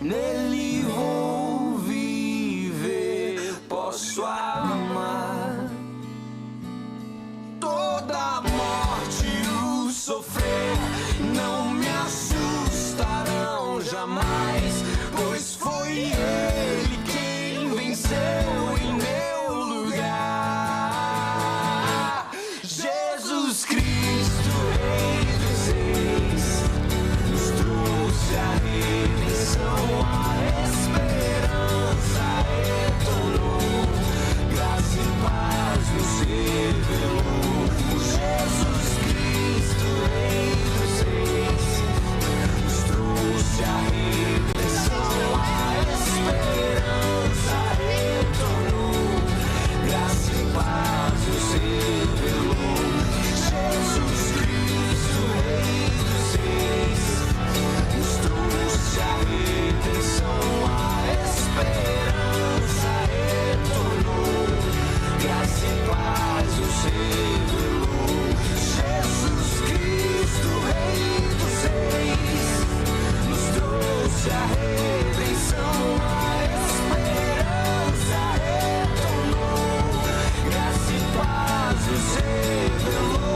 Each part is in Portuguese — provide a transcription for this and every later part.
nele vou viver, posso amar. Toda a morte e o sofrer não me assustarão jamais, pois foi ele quem venceu em meu lugar. Jesus Cristo, Rei dos Reis, nos trouxe a redenção, a esperança retornou, graça e paz nos revelou. Jesus Cristo, Rei dos Reis, nos trouxe a redenção, a esperança retornou, graça e paz nos revelou. Jesus Cristo, Rei dos Reis, nos trouxe a redenção, a esperança retornou, graça e paz nos revelou. Jesus Cristo, Rei dos Reis, nos trouxe a redenção, a esperança retornou, graça e paz nos revelou.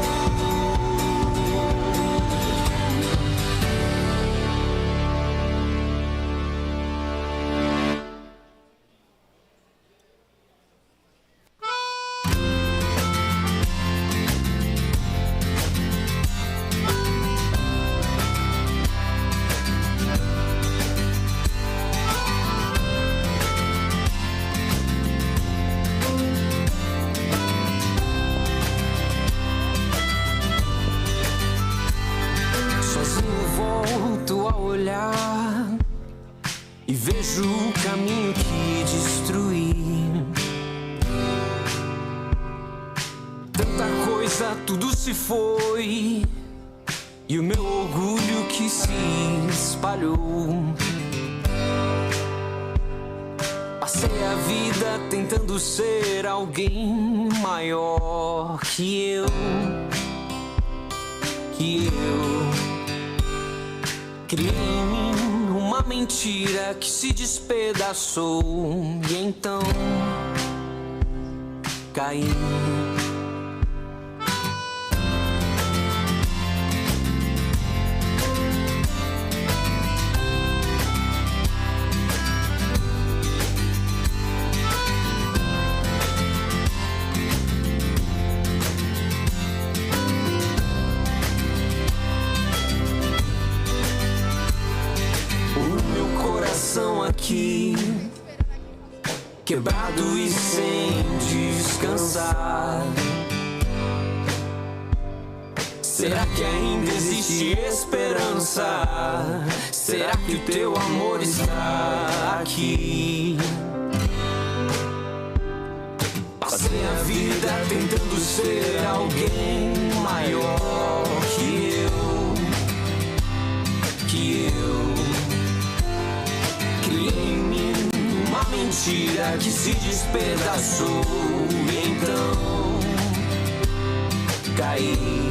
Sozinho volto a olhar e vejo o caminho que destruí. Tanta coisa, tudo se foi, e o meu orgulho que se espalhou. Passei a vida tentando ser alguém maior que eu. Criei em mim uma mentira que se despedaçou, e então caí. Aqui, quebrado e sem descansar. Será que ainda existe esperança? Será que o teu amor está aqui? Passei a vida tentando ser alguém maior que eu. Criei em mim uma mentira que se despedaçou, e então caí.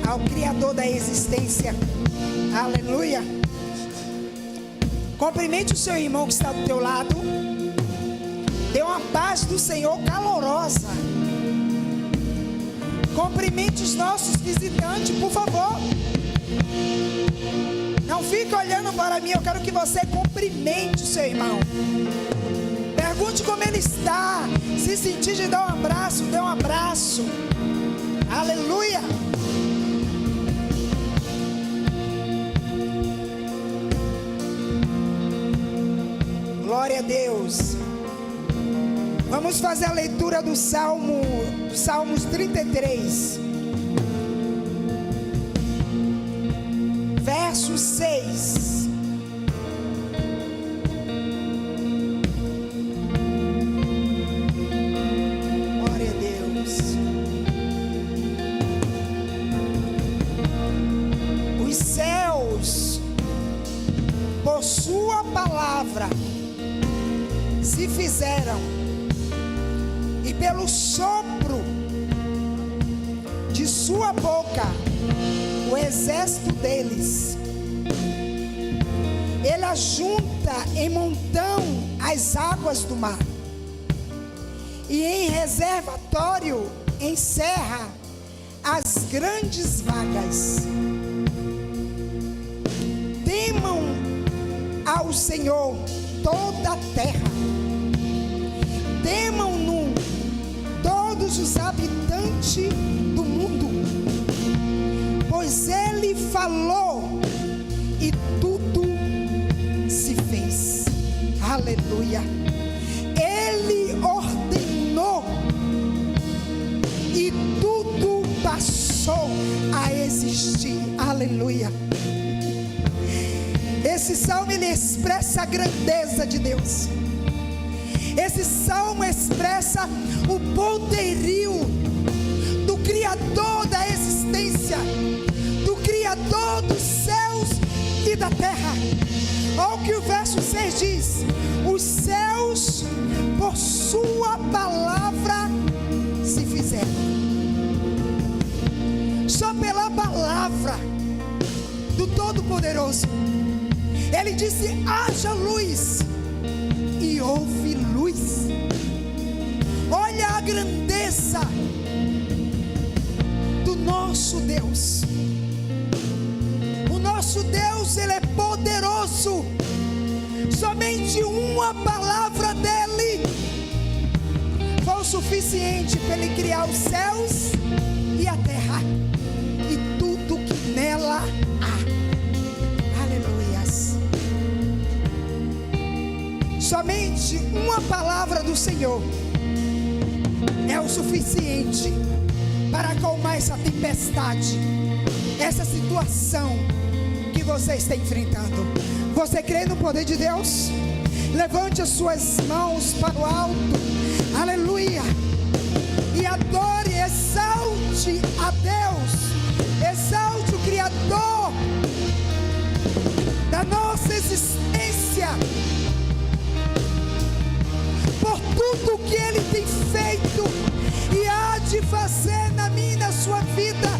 ao Criador da existência. Aleluia. Cumprimente o seu irmão que está do teu lado Dê uma paz do Senhor calorosa. Cumprimente os nossos visitantes, por favor. Não fique olhando para mim. Eu quero que você cumprimente o seu irmão. Pergunte como ele está. Se sentir de dar um abraço, dê um abraço. Aleluia. Glória a Deus. Vamos fazer a leitura do Salmos 33, verso 6. Glória a Deus. Os céus, por sua palavra, se fizeram, e pelo sopro de sua boca, o exército deles. Ele ajunta em montão as águas do mar, e em reservatório encerra as grandes vagas. Temam ao Senhor toda a terra, temam-no todos os habitantes do mundo, pois ele falou e tudo se fez. Aleluia. Ele ordenou e tudo passou a existir. Aleluia. Esse salmo, ele expressa a grandeza de Deus. Esse salmo expressa o poderio do Criador da existência, do Criador dos céus e da terra. Olha o que o verso 6 diz: os céus por sua palavra se fizeram. Só pela palavra do Todo-Poderoso. Ele disse: haja luz, e houve luz. Olha a grandeza do nosso Deus. O nosso Deus, ele é poderoso. Somente uma palavra dele foi o suficiente para ele criar os céus e a terra e tudo que nela há. Aleluias. Somente uma palavra do Senhor é o suficiente para acalmar essa tempestade, essa situação que você está enfrentando. Você crê no poder de Deus? Levante as suas mãos para o alto, aleluia, e adore, exalte a Deus, exalte o Criador da nossa existência, por tudo que Ele tem feito e há de fazer na minha e na sua vida.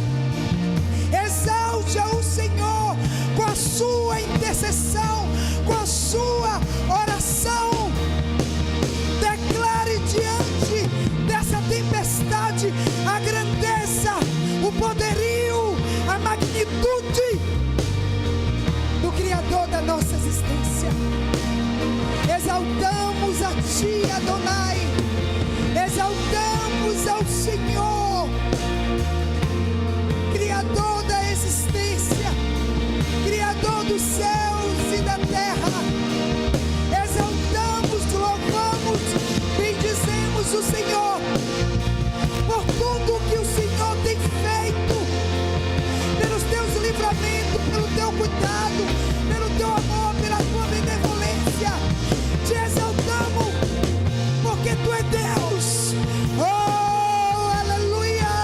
Exalte ao Senhor com a sua intercessão, com a sua oração. Declare diante dessa tempestade a grandeza, o poderio, a magnitude do Criador da nossa existência. Exaltamos a Ti, Adonai. Exaltamos ao Senhor, Criador da existência, Criador dos céus e da terra. Exaltamos, louvamos, bendizemos o Senhor por tudo que o Senhor tem feito, pelos teus livramentos, pelo teu cuidado, pelo teu amor, pela tua benevolência. Te exaltamos porque Tu é Deus. Oh, aleluia.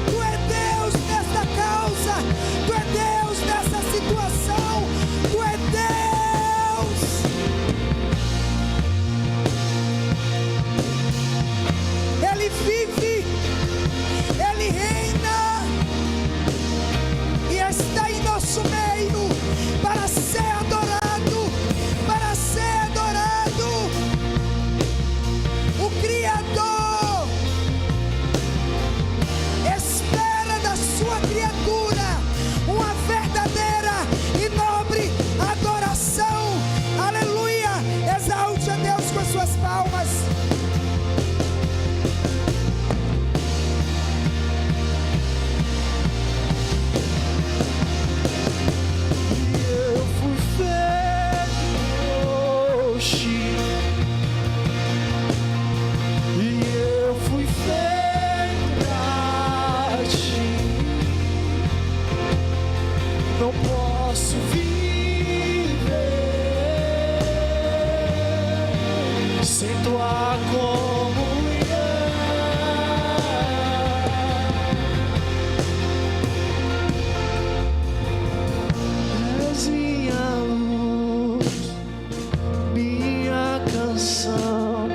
Tu é Deus nesta causa, Tu é Deus nessa posso viver sem tua comunhão. És minha luz, minha canção,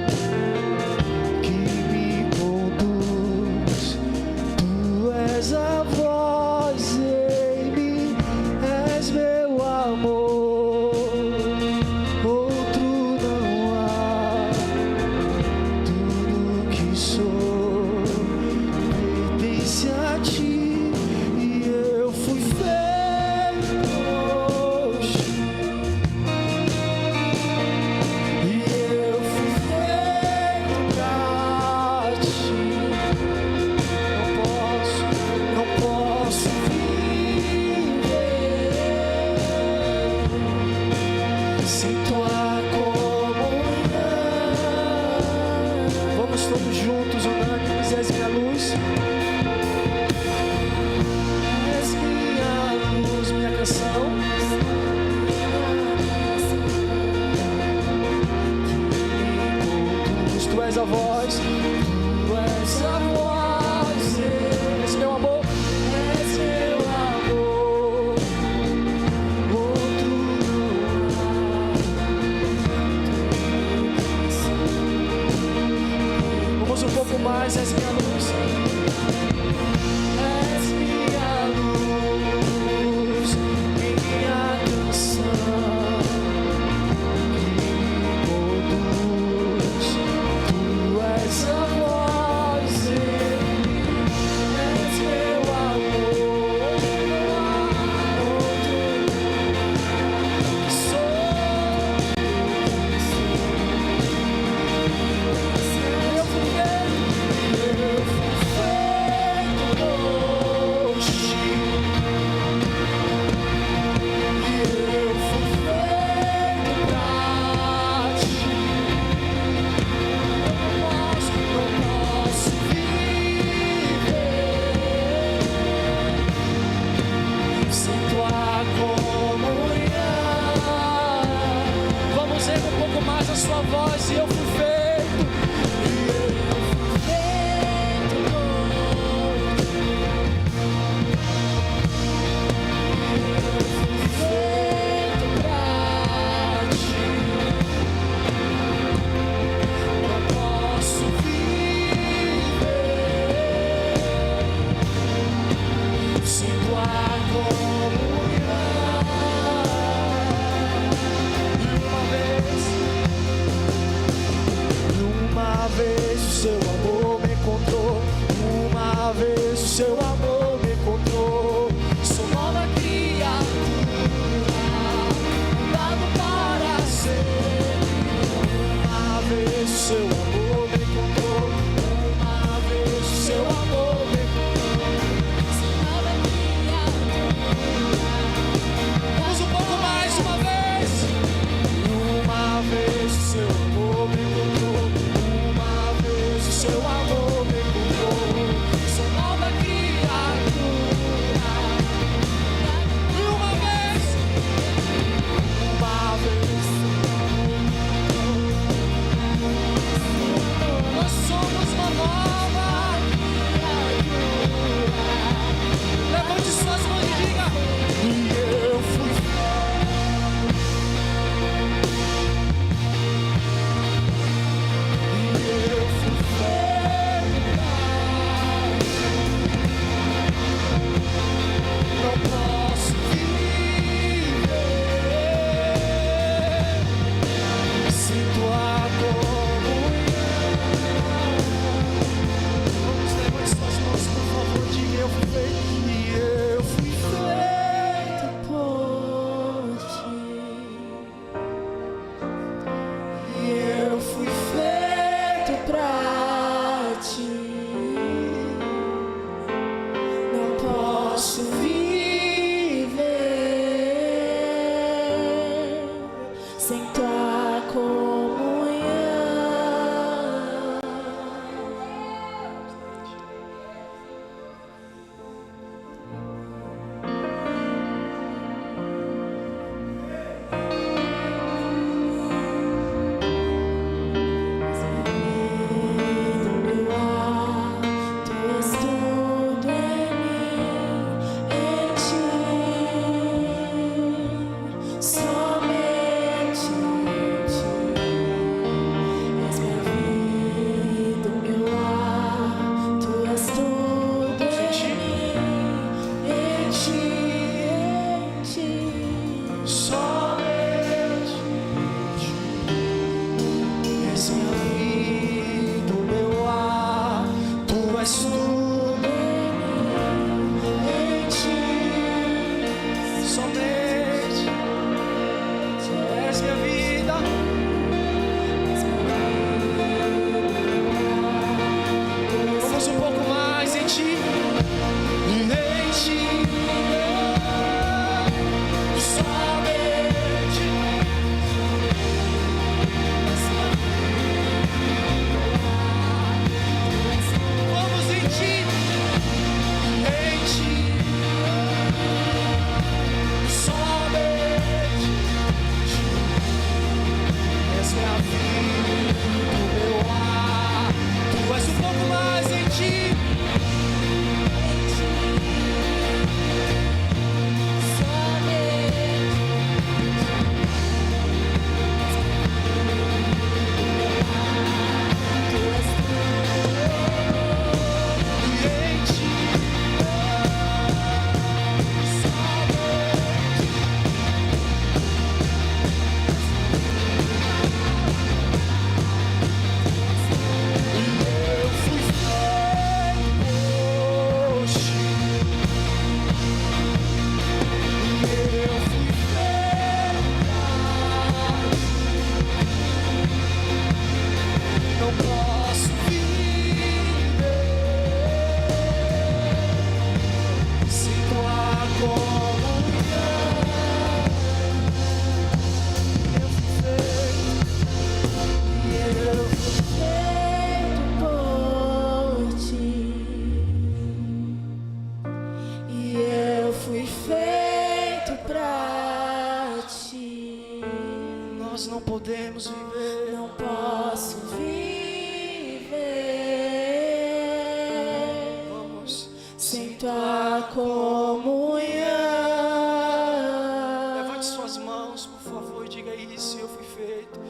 que me conduz. Tu és a voz em mim, és meu amor, outro não há. Tudo que sou pertence a ti, e eu fui feito hoje, e eu fui feito pra ti. Não posso viver sem tua comunhão. Vamos todos juntos, unânimes. És minha luz, és minha luz, minha canção. Tu és a voz, tu és a voz, és meu amor, és meu amor, outro não há. Vamos um pouco mais, és minha luz, és minha luz, minha canção. Tu és a voz em mim, és meu amor, outro que sou. Eu fui feito hoje, e eu fui feito pra ti. Não posso viver sem tua comunhão. Vamos erguer um pouco mais a sua voz. E eu fui feito, e eu fui feito hoje, eu fui feito pra ti. Não posso viver sem tua comunhão. E uma vez somente és minha vida, o meu ar, tu és tudo em ti, somente és minha vida. Vamos um pouco mais em ti, em ti. Não podemos viver, não posso viver, vamos sem tua comunhão. Levante suas mãos, por favor, e diga isso. Eu fui feito,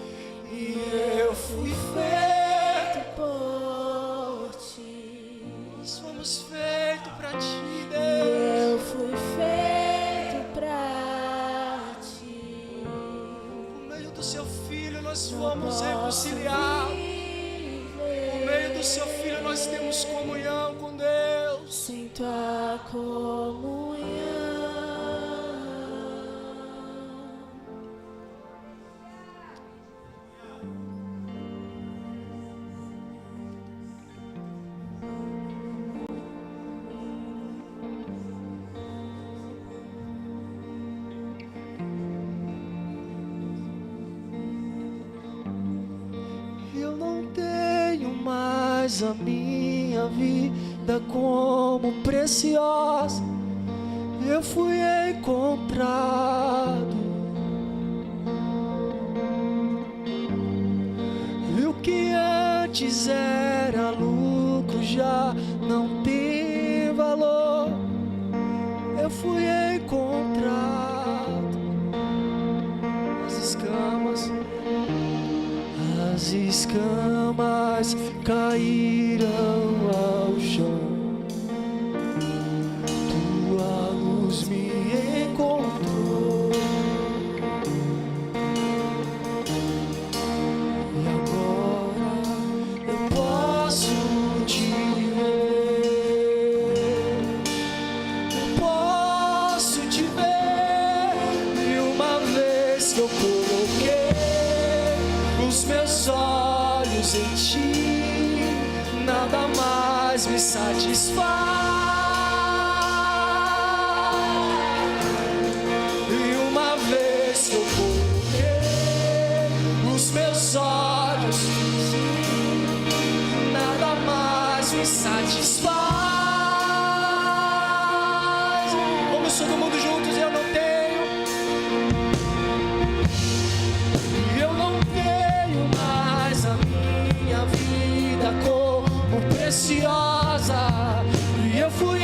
e eu fui feito por ti. Nós fomos feitos para ti, Deus. Eu fui feito pra do seu filho nós fomos reconciliados. Por meio do seu filho nós temos comunhão com Deus. Sem tua comunhão. A minha vida como preciosa, eu fui encontrado, e o que antes era lucro já não tem valor. Eu fui encontrado, as escamas caíram ao chão, tua luz me encontrou, e agora eu posso te ver, eu posso te ver, e uma vez que eu coloquei os meus olhos em ti, nada mais me satisfaz. E uma vez que eu coloquei os meus olhos, nada mais me satisfaz. Vamos todo mundo juntos, eu não tenho. Eu não tenho mais a minha vida como preciosa, e eu fui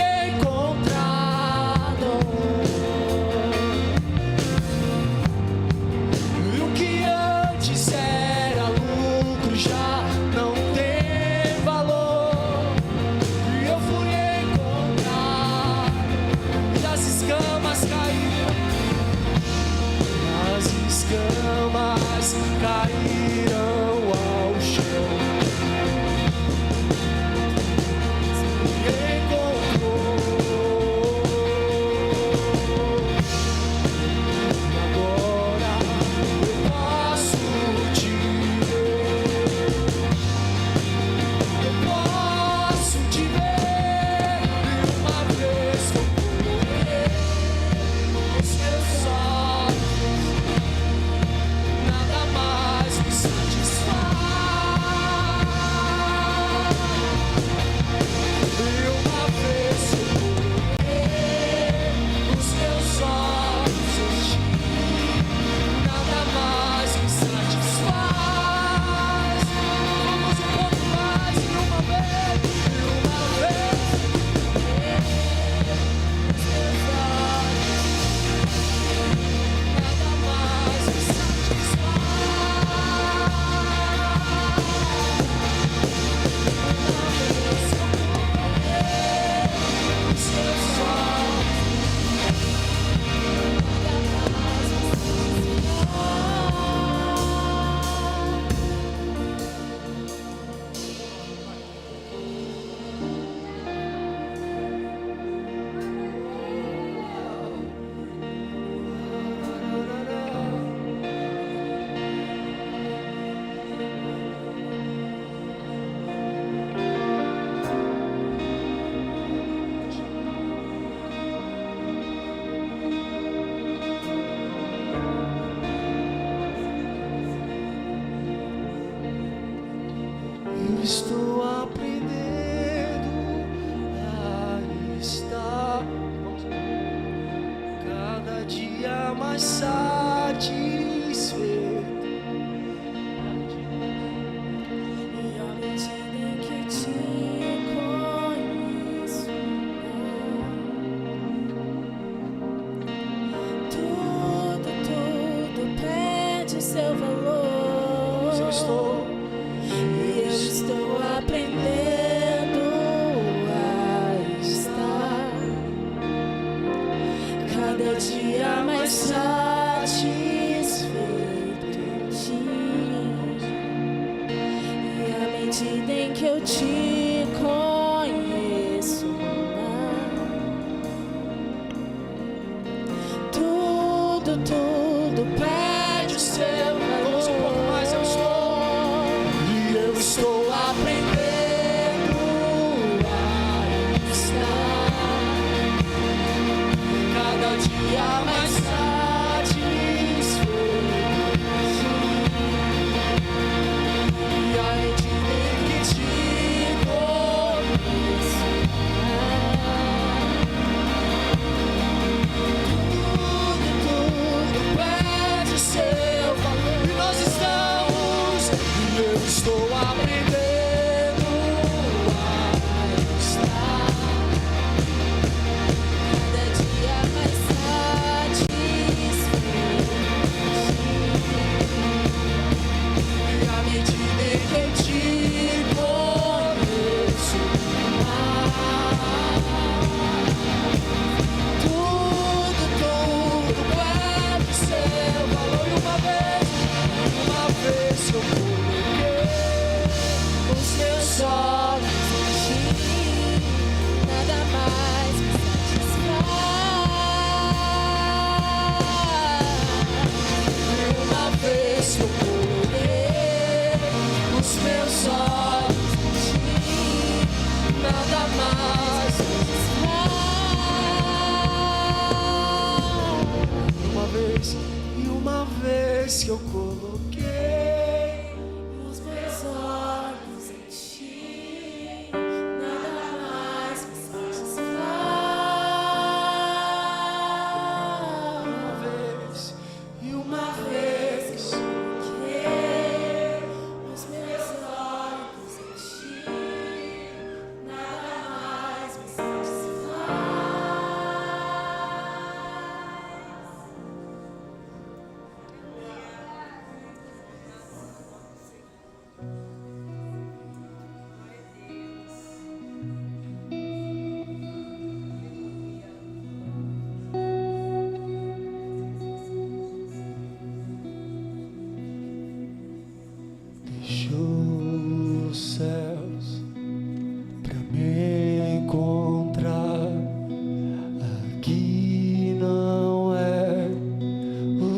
cairão ao chão. Me encontrou. Agora eu posso te ver. Eu posso te ver. E uma vez que eu coloquei os meus olhos, nada mais me satisfaz. E uma vez que eu coloquei os meus olhos em ti, nada mais me satisfaz. Vamos um pouco mais, e uma vez, nada mais me Eu estou aprendendo a estar cada dia mais satisfeito. E à medida em que te conheço, tudo perde seu valor. Eu estou Eu estou aprendendo a estar cada dia mais satisfeito em ti. E à medida em que eu te conheço, tudo perde o seu valor. Vamos um pouco mais, eu estou aprendendo a estar cada dia mais satisfeito. E à medida em que te conheço, tudo perde o seu valor. e nós estamos, e eu estou aprendendo A estar cada dia mais satisfeito. e à medida em que eu te conheço, Tudo perde o seu valor. E uma vez eu coloquei os meus olhos em ti, nada mais me satisfaz. uma vez que eu coloquei Os meus olhos em ti, nada mais. Uma vez que eu coloquei os meus olhos em ti, nada mais me satisfaz. uma vez Que os meus olhos em ti, nada mais me satisfaz.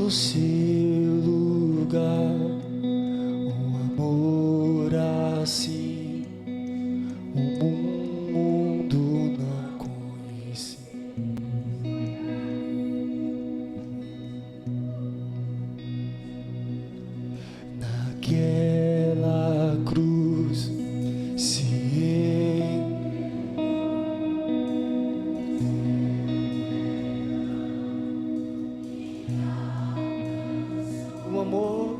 no seu lugar, um amor assim o mundo não conhece. Naquela cruz o amor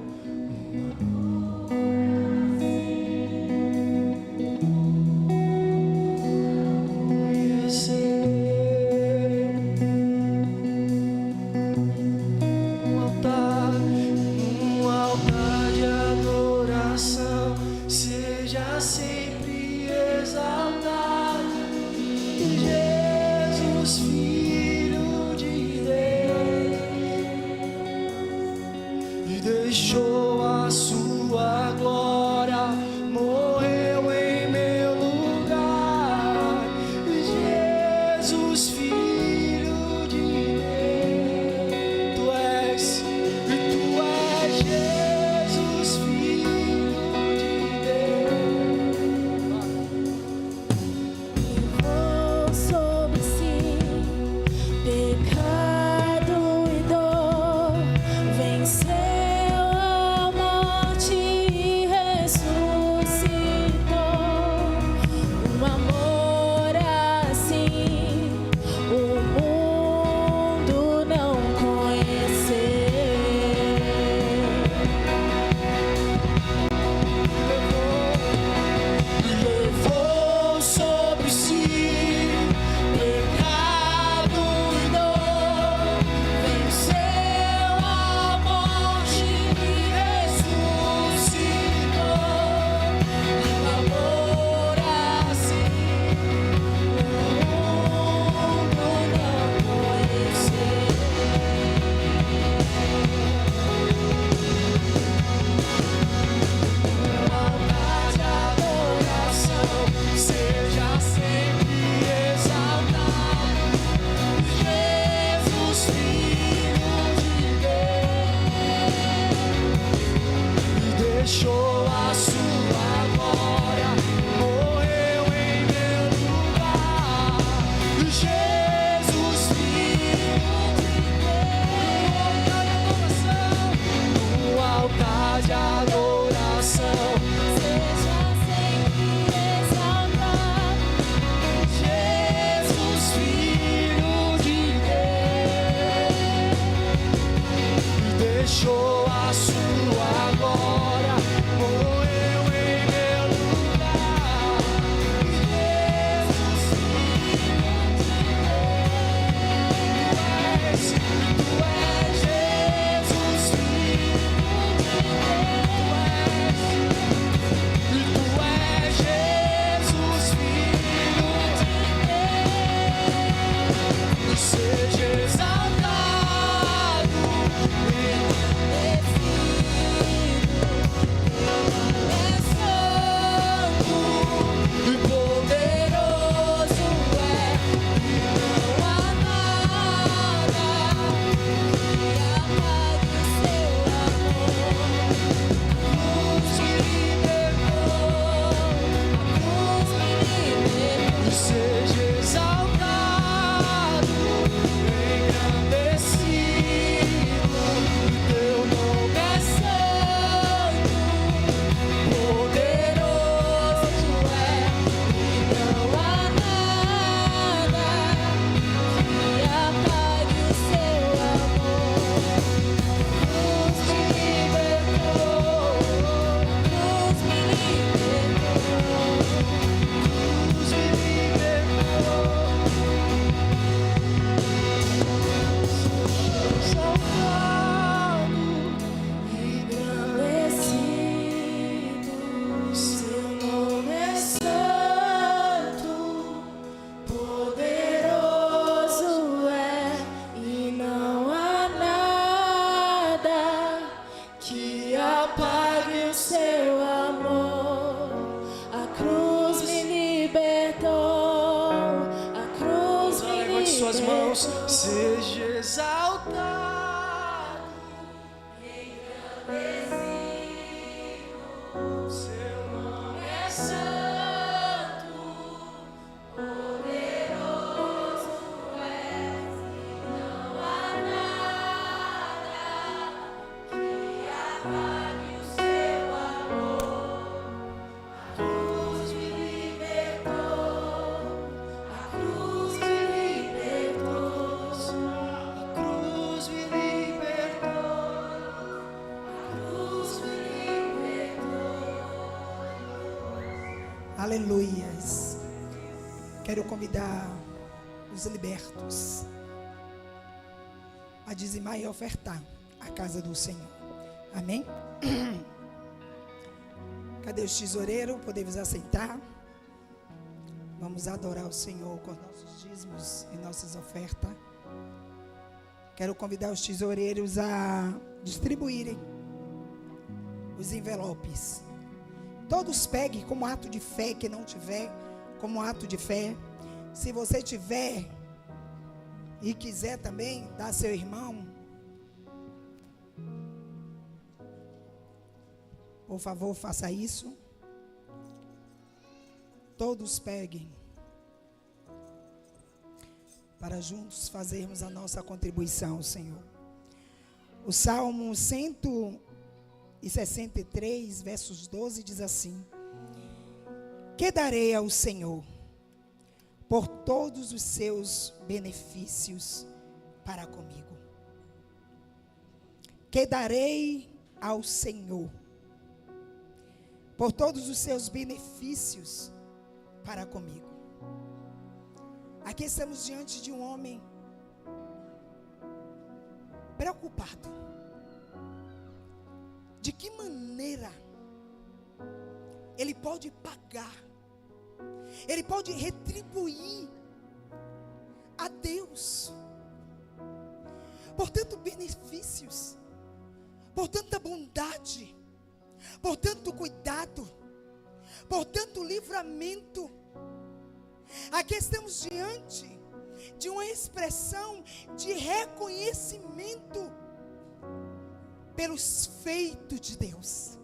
um altar de adoração, seja sempre exaltado, Jesus, Filho de Deus, e deixou a sua glória, morreu em meu lugar. Jesus, Filho de Deus, tu és Jesus, Filho de Deus. Levou sobre si pecado e dor, venceu a morte e ressuscitou. Um amor assim o mundo não conheceu. Levou sobre si pecado e dor, venceu a morte e ressuscitou. Um amor assim o mundo não conheceu. Altar de adoração, seja sempre exaltado, Jesus, Filho de Deus, e deixou a sua glória, morreu em meu lugar. Jesus, Filho de Deus, no altar de adoração, seja sempre exaltado, Jesus, Filho de Deus, e deixou a sua glória, morreu em meu lugar. Jesus, Filho de Deus, tu és Jesus, Filho de Deus, e tu és Jesus, Filho de Deus, seja exaltado, engrandecido. Aleluias. Quero convidar os libertos a dizimar e ofertar a casa do Senhor. Amém? Cadê os tesoureiros? Podemos assentar. Vamos adorar o Senhor com nossos dízimos e nossas ofertas. Quero convidar os tesoureiros a distribuírem os envelopes. Todos peguem como ato de fé. Quem não tiver, como ato de fé. Se você tiver e quiser também dar seu irmão, por favor, faça isso. Todos peguem, para juntos fazermos a nossa contribuição, Senhor. O Salmo 163, versos 12, diz assim: que darei ao Senhor por todos os seus benefícios para comigo? Que darei ao Senhor por todos os seus benefícios para comigo? Aqui estamos diante de um homem preocupado. De que maneira ele pode pagar, ele pode retribuir a Deus por tantos benefícios, por tanta bondade, por tanto cuidado, por tanto livramento. Aqui estamos diante de uma expressão de reconhecimento pelos feitos de Deus.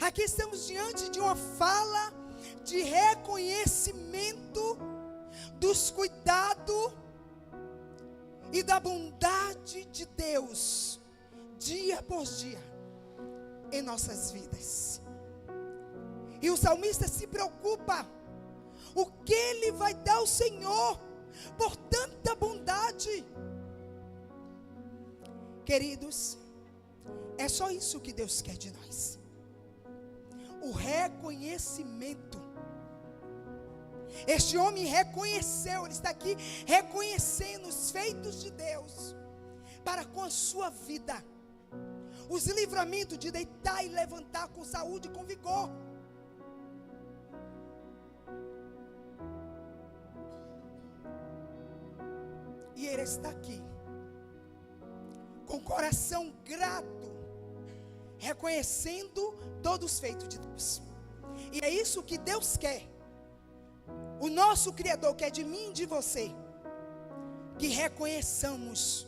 Aqui estamos diante de uma fala de reconhecimento dos cuidados e da bondade de Deus, dia após dia, em nossas vidas. E o salmista se preocupa, o que ele vai dar ao Senhor por tanta bondade? Queridos, é só isso que Deus quer de nós. O reconhecimento. Este homem reconheceu, ele está aqui reconhecendo os feitos de Deus para com a sua vida. Os livramentos de deitar e levantar com saúde e com vigor. E ele está aqui com coração grato, reconhecendo todos os feitos de Deus. E é isso que Deus quer. O nosso Criador quer de mim e de você, que reconheçamos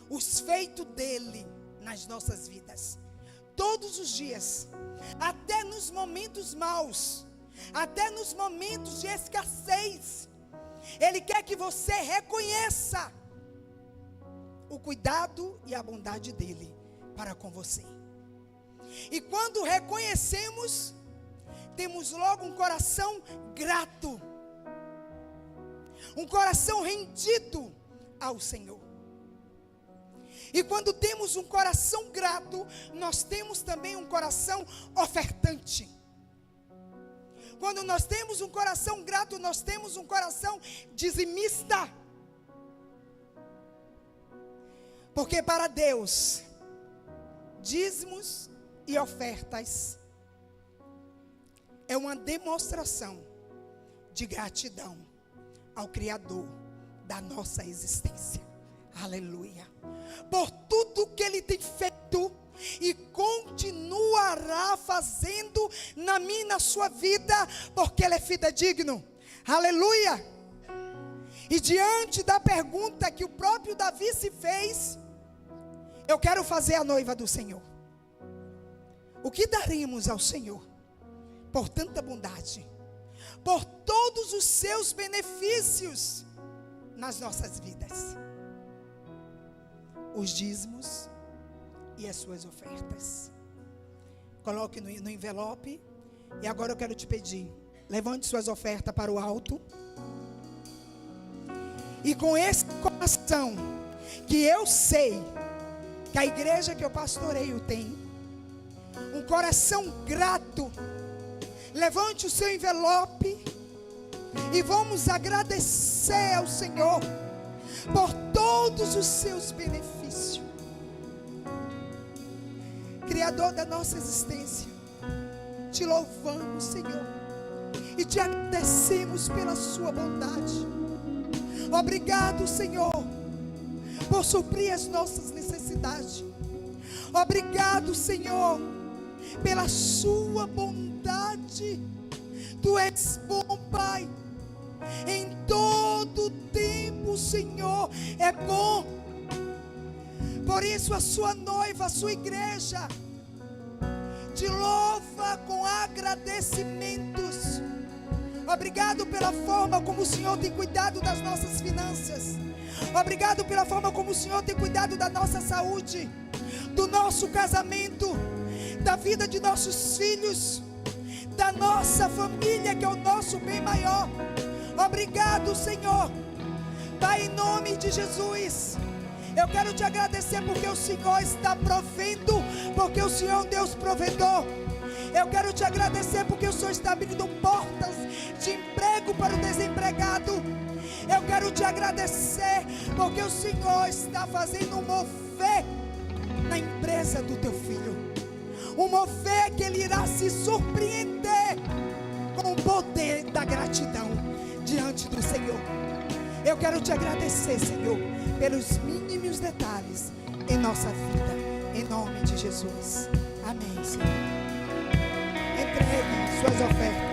os feitos dele nas nossas vidas, todos os dias, até nos momentos maus, até nos momentos de escassez. Ele quer que você reconheça o cuidado e a bondade dele para com você. E quando reconhecemos, temos logo um coração grato, um coração rendido ao Senhor. E quando temos um coração grato, nós temos também um coração ofertante. Quando nós temos um coração grato, nós temos um coração dizimista. Porque para Deus, dízimos e ofertas é uma demonstração de gratidão ao Criador da nossa existência. Aleluia. Por tudo que Ele tem feito e continuará fazendo na minha e na sua vida, porque Ele é fidedigno. Eu quero fazer a noiva do Senhor. O que daremos ao Senhor por tanta bondade, por todos os seus benefícios nas nossas vidas? Os dízimos e as suas ofertas. Coloque no envelope. E agora eu quero te pedir, levante suas ofertas para o alto. E com esse coração, que eu sei que a igreja que eu pastoreio tem, um coração grato, levante o seu envelope e vamos agradecer ao Senhor por todos os seus benefícios. Criador da nossa existência, te louvamos, Senhor, e te agradecemos pela sua bondade. Obrigado, Senhor, por suprir as nossas necessidades. Obrigado, Senhor, pela sua bondade. Tu és bom, Pai. Em todo tempo, Senhor, é bom. Por isso a sua noiva, a sua igreja, te louva com agradecimentos. Obrigado pela forma como o Senhor tem cuidado das nossas finanças. Obrigado pela forma como o Senhor tem cuidado da nossa saúde, do nosso casamento, da vida de nossos filhos, da nossa família, que é o nosso bem maior. Obrigado, Senhor. Pai, em nome de Jesus, eu quero te agradecer porque o Senhor está provendo, porque o Senhor é um Deus provedor. Eu quero te agradecer porque o Senhor está abrindo portas de emprego para o desempregado. Eu quero te agradecer porque o Senhor está fazendo um mover na empresa do teu filho. Um mover que ele irá se surpreender com o poder da gratidão diante do Senhor. Eu quero te agradecer, Senhor, pelos mínimos detalhes em nossa vida, em nome de Jesus. Amém, Senhor. Entregue suas ofertas.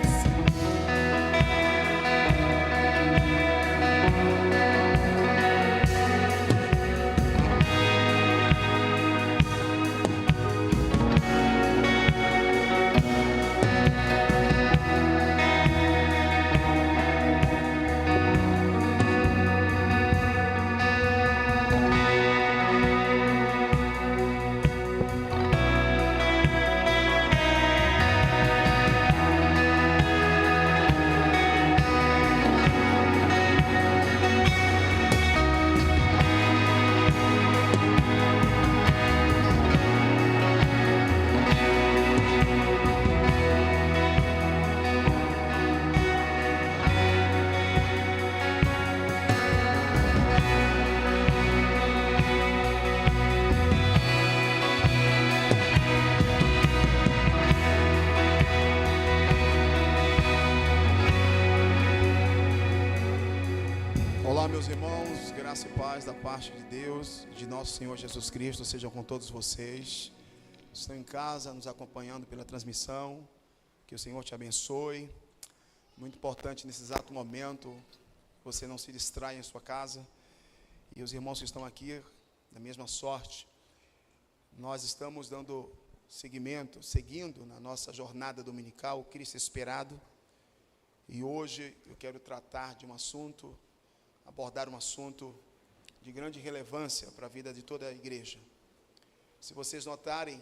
Graça e paz da parte de Deus, de nosso Senhor Jesus Cristo, sejam com todos vocês. Estão em casa, nos acompanhando pela transmissão. Que o Senhor te abençoe. Muito importante nesse exato momento, você não se distraia em sua casa. E os irmãos que estão aqui, da mesma sorte. Nós estamos dando seguindo na nossa jornada dominical, o Cristo Esperado. E hoje eu quero tratar de abordar um assunto de grande relevância para a vida de toda a igreja. Se vocês notarem,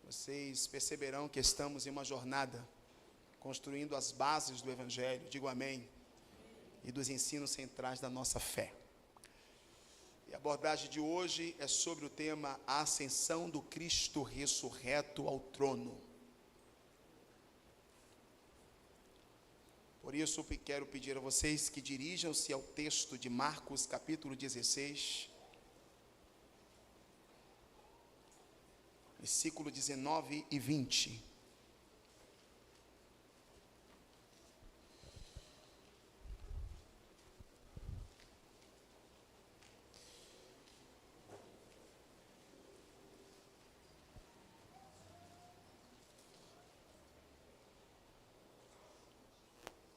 vocês perceberão que estamos em uma jornada construindo as bases do Evangelho, digo amém, e dos ensinos centrais da nossa fé. E a abordagem de hoje é sobre o tema a ascensão do Cristo ressurreto ao trono. Por isso, quero pedir a vocês que dirijam-se ao texto de Marcos, capítulo 16, versículo 19 e 20.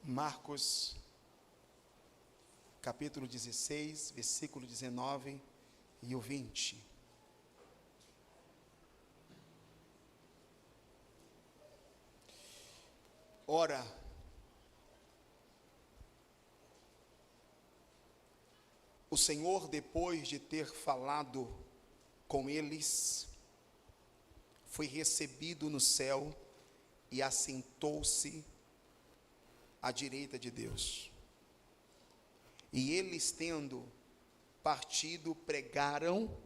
Marcos, capítulo 16, versículo 19 e o 20. Ora, o Senhor, depois de ter falado com eles, foi recebido no céu e assentou-se à direita de Deus. E eles, tendo partido, pregaram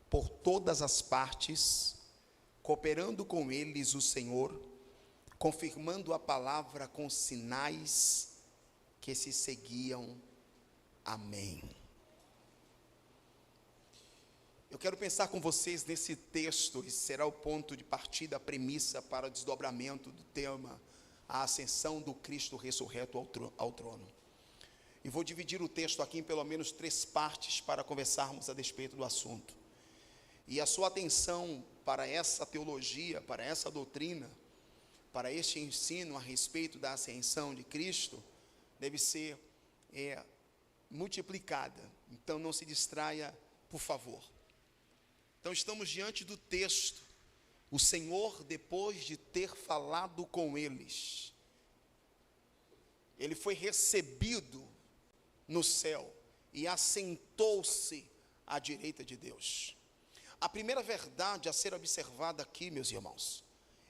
por todas as partes, cooperando com eles o Senhor, confirmando a palavra com sinais que se seguiam. Amém. Eu quero pensar com vocês nesse texto, e será o ponto de partida, a premissa para o desdobramento do tema, a ascensão do Cristo ressurreto ao trono. E vou dividir o texto aqui em pelo menos 3 partes para conversarmos a respeito do assunto. E a sua atenção para essa teologia, para essa doutrina, para este ensino a respeito da ascensão de Cristo, deve ser multiplicada. Então não se distraia, por favor. Então estamos diante do texto. O Senhor, depois de ter falado com eles, ele foi recebido no céu e assentou-se à direita de Deus. A primeira verdade a ser observada aqui, meus irmãos,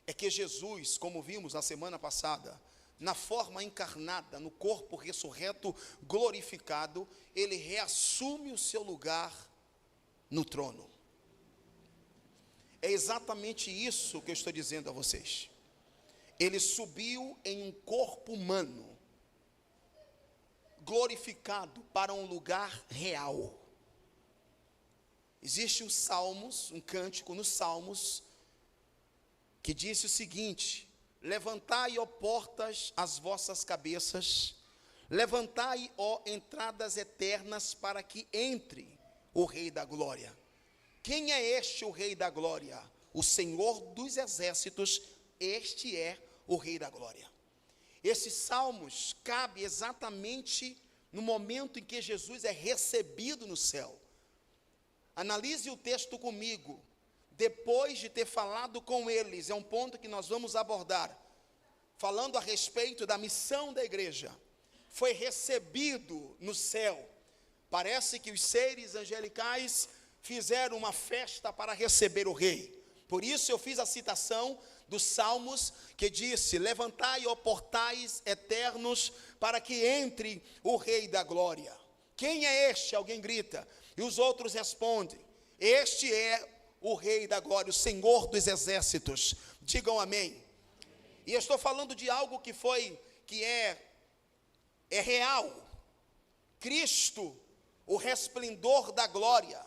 é que Jesus, como vimos na semana passada, na forma encarnada, no corpo ressurreto, glorificado, ele reassume o seu lugar no trono. É exatamente isso que eu estou dizendo a vocês. Ele subiu em um corpo humano, glorificado para um lugar real. Existe um Salmos, um cântico nos Salmos, que disse o seguinte: levantai, ó portas, as vossas cabeças, levantai, ó entradas eternas, para que entre o Rei da Glória. Quem é este o Rei da Glória? O Senhor dos Exércitos, este é o Rei da Glória. Esses salmos cabe exatamente no momento em que Jesus é recebido no céu. Analise o texto comigo. Depois de ter falado com eles, é um ponto que nós vamos abordar, falando a respeito da missão da igreja. Foi recebido no céu. Parece que os seres angelicais fizeram uma festa para receber o rei. Por isso eu fiz a citação dos Salmos, que disse: levantai, ó portais eternos, para que entre o Rei da Glória. Quem é este? Alguém grita. E os outros respondem: este é o Rei da Glória, o Senhor dos Exércitos. Digam amém. E eu estou falando de algo que é real. Cristo, o resplendor da glória,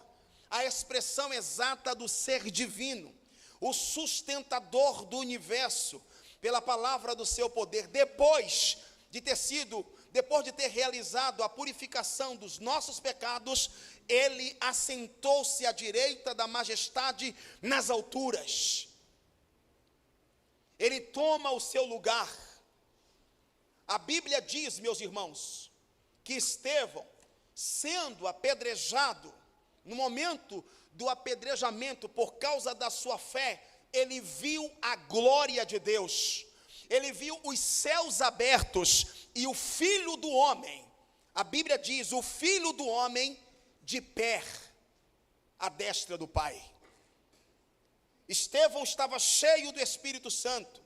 a expressão exata do ser divino, o sustentador do universo, pela palavra do seu poder, depois de ter realizado a purificação dos nossos pecados, ele assentou-se à direita da majestade nas alturas. Ele toma o seu lugar. A Bíblia diz, meus irmãos, que Estevão, sendo apedrejado, no momento do apedrejamento, por causa da sua fé, ele viu a glória de Deus, ele viu os céus abertos, e o Filho do Homem, a Bíblia diz, o Filho do Homem, de pé, à destra do Pai. Estevão estava cheio do Espírito Santo,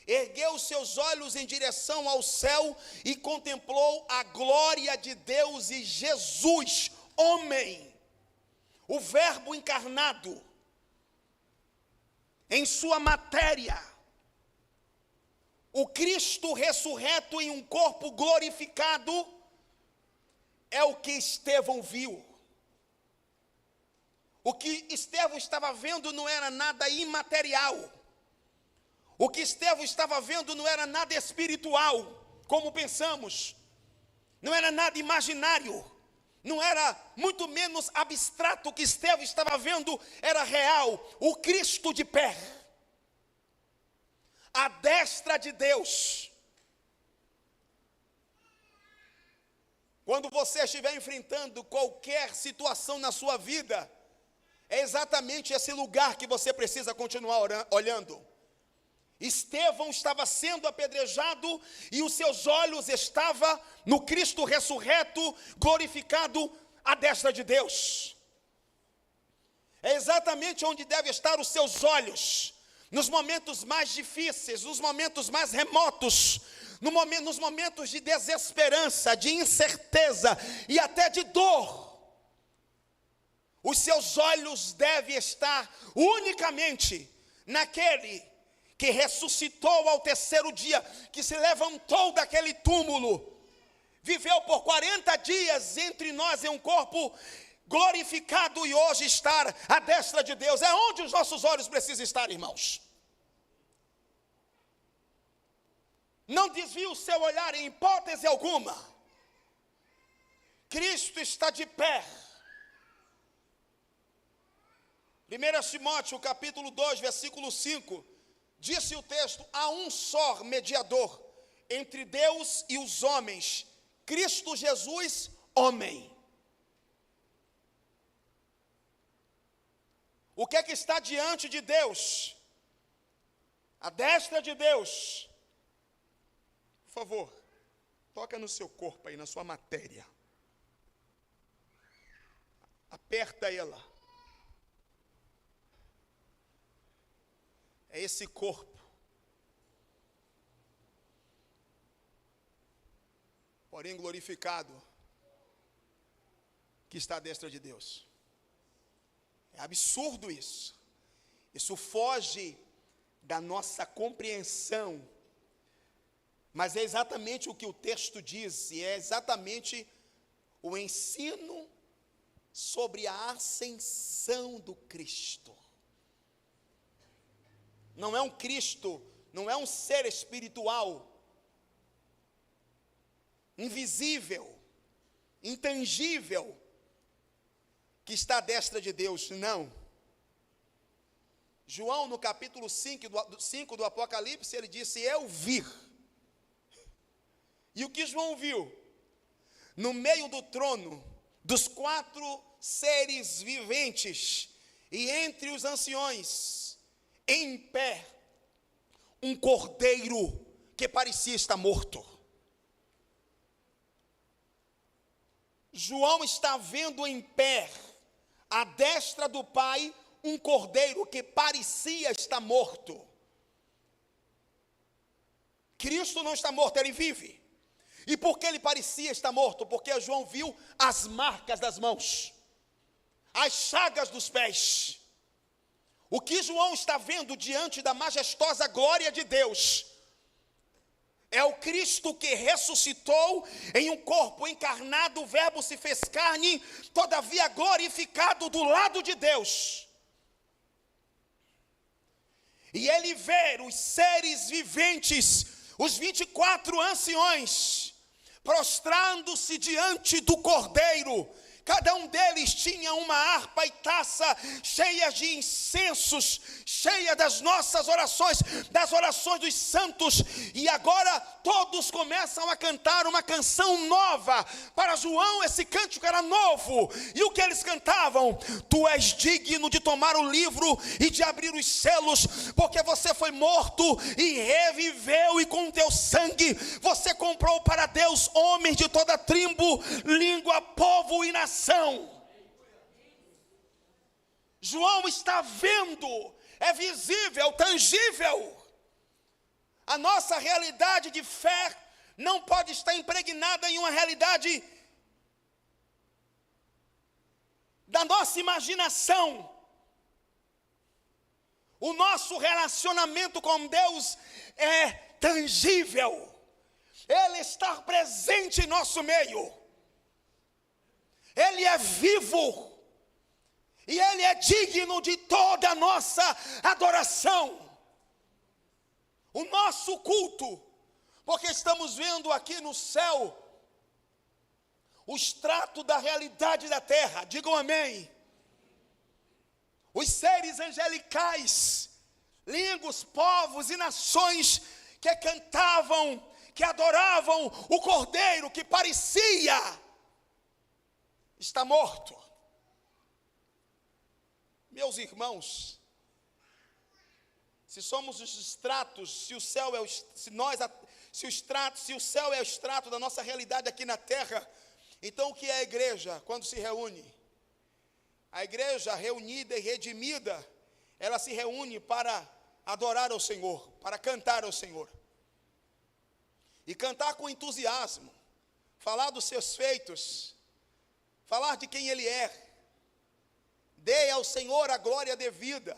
ergueu os seus olhos em direção ao céu, e contemplou a glória de Deus e Jesus, homem, o Verbo encarnado, em sua matéria, o Cristo ressurreto em um corpo glorificado, é o que Estevão viu. O que Estevão estava vendo não era nada imaterial. O que Estevão estava vendo não era nada espiritual, como pensamos. Não era nada imaginário. Não era muito menos abstrato. O que Estevão estava vendo era real. O Cristo de pé, à destra de Deus. Quando você estiver enfrentando qualquer situação na sua vida, é exatamente esse lugar que você precisa continuar olhando. Estevão estava sendo apedrejado e os seus olhos estavam no Cristo ressurreto, glorificado à destra de Deus. É exatamente onde devem estar os seus olhos, nos momentos mais difíceis, nos momentos mais remotos, nos momentos de desesperança, de incerteza e até de dor. Os seus olhos devem estar unicamente naquele que ressuscitou ao terceiro dia, que se levantou daquele túmulo, viveu por 40 dias entre nós em um corpo glorificado e hoje está à destra de Deus. É onde os nossos olhos precisam estar, irmãos. Não desvie o seu olhar em hipótese alguma. Cristo está de pé. 1 Timóteo capítulo 2, versículo 5, disse o texto: há um só mediador entre Deus e os homens, Cristo Jesus, homem. O que é que está diante de Deus? A destra de Deus. Por favor, toca no seu corpo aí, na sua matéria. Aperta ela. É esse corpo, porém glorificado, que está à destra de Deus. É absurdo isso. Isso foge da nossa compreensão. Mas é exatamente o que o texto diz, e é exatamente o ensino sobre a ascensão do Cristo. Não é um Cristo, não é um ser espiritual, invisível, intangível, que está à destra de Deus, não. João, no capítulo 5 do Apocalipse, ele disse: eu vi. E o que João viu? No meio do trono, dos 4 seres viventes, e entre os anciões, em pé, um cordeiro que parecia estar morto. João está vendo em pé, à destra do Pai, um cordeiro que parecia estar morto. Cristo não está morto, ele vive. E por que ele parecia estar morto? Porque João viu as marcas das mãos, as chagas dos pés. O que João está vendo diante da majestosa glória de Deus é o Cristo que ressuscitou em um corpo encarnado, o Verbo se fez carne, todavia glorificado do lado de Deus. E ele vê os seres viventes, os 24 anciões, prostrando-se diante do Cordeiro. Cada um deles tinha uma harpa e taça cheias de incensos, cheia das nossas orações, das orações dos santos. E agora todos começam a cantar uma canção nova. Para João esse cântico era novo. E o que eles cantavam? Tu és digno de tomar o livro e de abrir os selos, porque você foi morto e reviveu, e com teu sangue você comprou para Deus homens de toda tribo, língua, povo e nação. João está vendo, é visível, tangível. A nossa realidade de fé não pode estar impregnada em uma realidade da nossa imaginação. O nosso relacionamento com Deus é tangível. Ele está presente em nosso meio. Ele é vivo, e Ele é digno de toda a nossa adoração, o nosso culto, porque estamos vendo aqui no céu o extrato da realidade da terra. Digam amém. Os seres angelicais, línguas, povos e nações que cantavam, que adoravam o Cordeiro que parecia está morto. Meus irmãos, Se somos os estratos, se o céu é o, se nós, se o extrato, se o céu é o extrato da nossa realidade aqui na terra, então o que é a igreja quando se reúne? A igreja reunida e redimida, ela se reúne para adorar ao Senhor, para cantar ao Senhor. E cantar com entusiasmo, falar dos seus feitos, falar de quem Ele é. Dê ao Senhor a glória devida.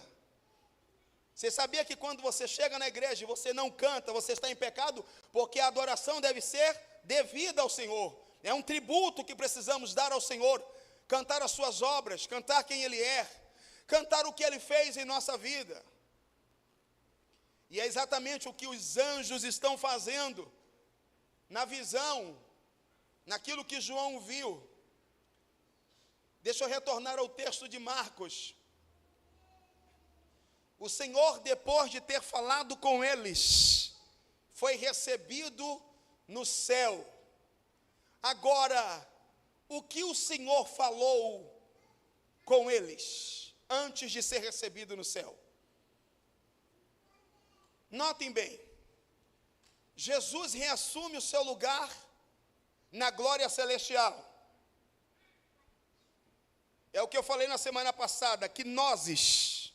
Você sabia que quando você chega na igreja e você não canta, você está em pecado? Porque a adoração deve ser devida ao Senhor. É um tributo que precisamos dar ao Senhor. Cantar as suas obras, cantar quem Ele é, cantar o que Ele fez em nossa vida. E é exatamente o que os anjos estão fazendo na visão, naquilo que João viu. Deixa eu retornar ao texto de Marcos. O Senhor, depois de ter falado com eles, foi recebido no céu. Agora, o que o Senhor falou com eles, antes de ser recebido no céu? Notem bem, Jesus reassume o seu lugar na glória celestial. É o que eu falei na semana passada, que nozes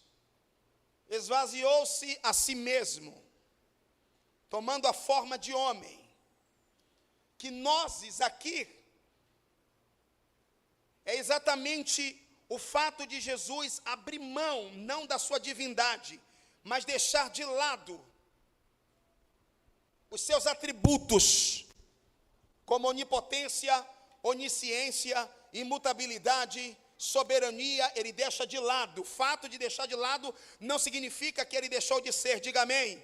esvaziou-se a si mesmo, tomando a forma de homem. Que nozes aqui é exatamente o fato de Jesus abrir mão, não da sua divindade, mas deixar de lado os seus atributos, como onipotência, onisciência, imutabilidade, soberania. Ele deixa de lado. O fato de deixar de lado não significa que ele deixou de ser, diga amém,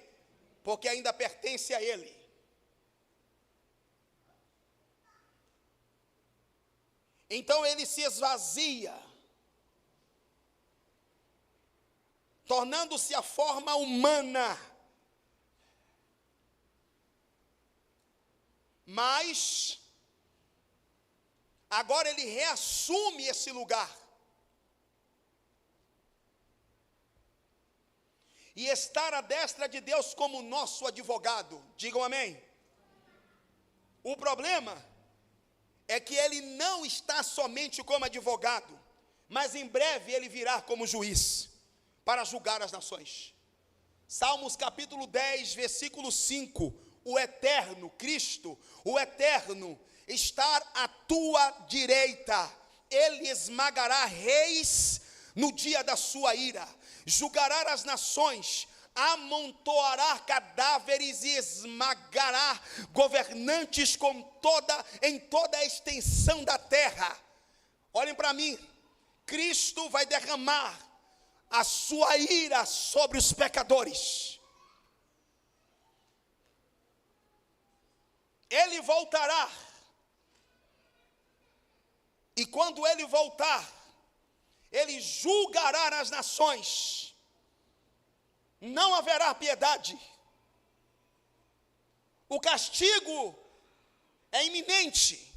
porque ainda pertence a ele. Então ele se esvazia, tornando-se a forma humana, mas agora ele reassume esse lugar. E estar à destra de Deus como nosso advogado. Digam amém. O problema é que ele não está somente como advogado, mas em breve ele virá como juiz, para julgar as nações. Salmos capítulo 10, versículo 5. O eterno, Cristo, o eterno, estar à tua direita, ele esmagará reis no dia da sua ira, julgará as nações, amontoará cadáveres e esmagará governantes em toda a extensão da terra. Olhem para mim, Cristo vai derramar a sua ira sobre os pecadores. Ele voltará. E quando ele voltar, ele julgará as nações. Não haverá piedade. O castigo é iminente.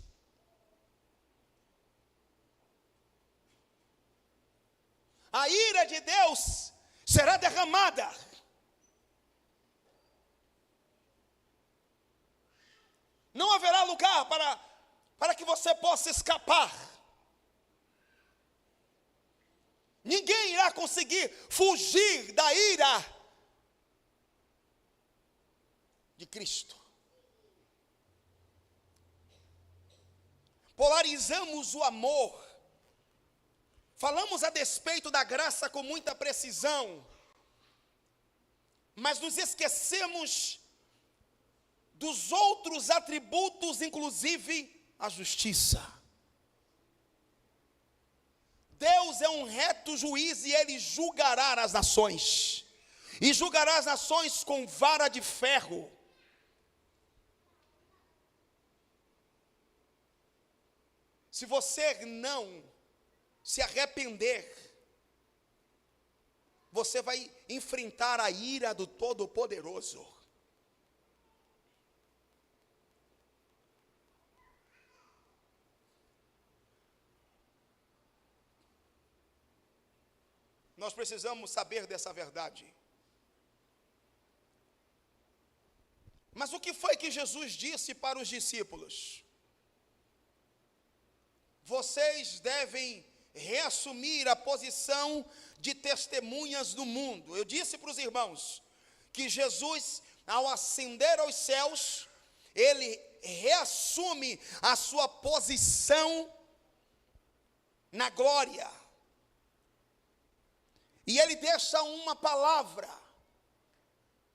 A ira de Deus será derramada. Não haverá lugar para que você possa escapar. Ninguém irá conseguir fugir da ira de Cristo. Polarizamos o amor. Falamos a despeito da graça com muita precisão, mas nos esquecemos dos outros atributos, inclusive a justiça. Deus é um reto juiz e ele julgará as nações. E julgará as nações com vara de ferro. Se você não se arrepender, você vai enfrentar a ira do Todo-Poderoso. Nós precisamos saber dessa verdade. Mas o que foi que Jesus disse para os discípulos? Vocês devem reassumir a posição de testemunhas do mundo. Eu disse para os irmãos que Jesus, ao ascender aos céus, ele reassume a sua posição na glória. E ele deixa uma palavra.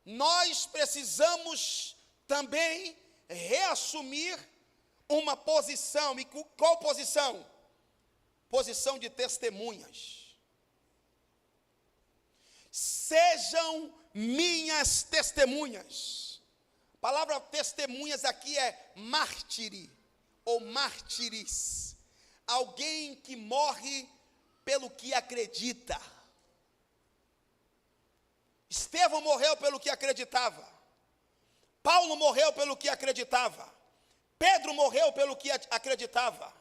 Nós precisamos também reassumir uma posição. E qual posição? Posição de testemunhas. Sejam minhas testemunhas. A palavra testemunhas aqui é mártire ou mártires. Alguém que morre pelo que acredita. Estevão morreu pelo que acreditava. Paulo morreu pelo que acreditava. Pedro morreu pelo que acreditava.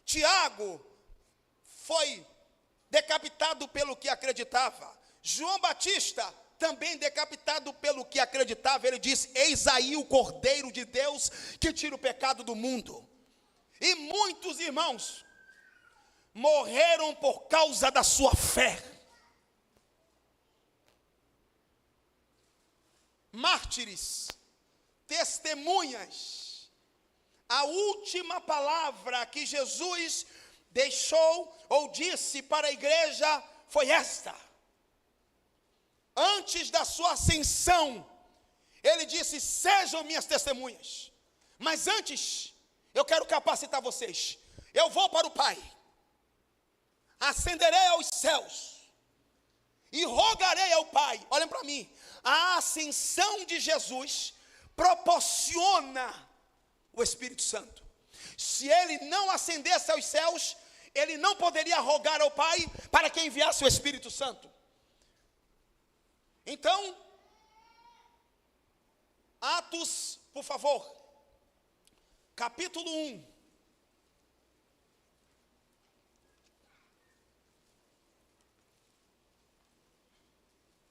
Tiago foi decapitado pelo que acreditava. João Batista também decapitado pelo que acreditava. Ele disse: eis aí o Cordeiro de Deus que tira o pecado do mundo. E muitos irmãos morreram por causa da sua fé. Mártires, testemunhas. A última palavra que Jesus deixou ou disse para a igreja foi esta. Antes da sua ascensão, ele disse: sejam minhas testemunhas. Mas antes, eu quero capacitar vocês. Eu vou para o Pai, ascenderei aos céus e rogarei ao Pai. Olhem para mim. A ascensão de Jesus proporciona o Espírito Santo. Se ele não ascendesse aos céus, ele não poderia rogar ao Pai para que enviasse o Espírito Santo. Então, Atos, por favor, capítulo 1.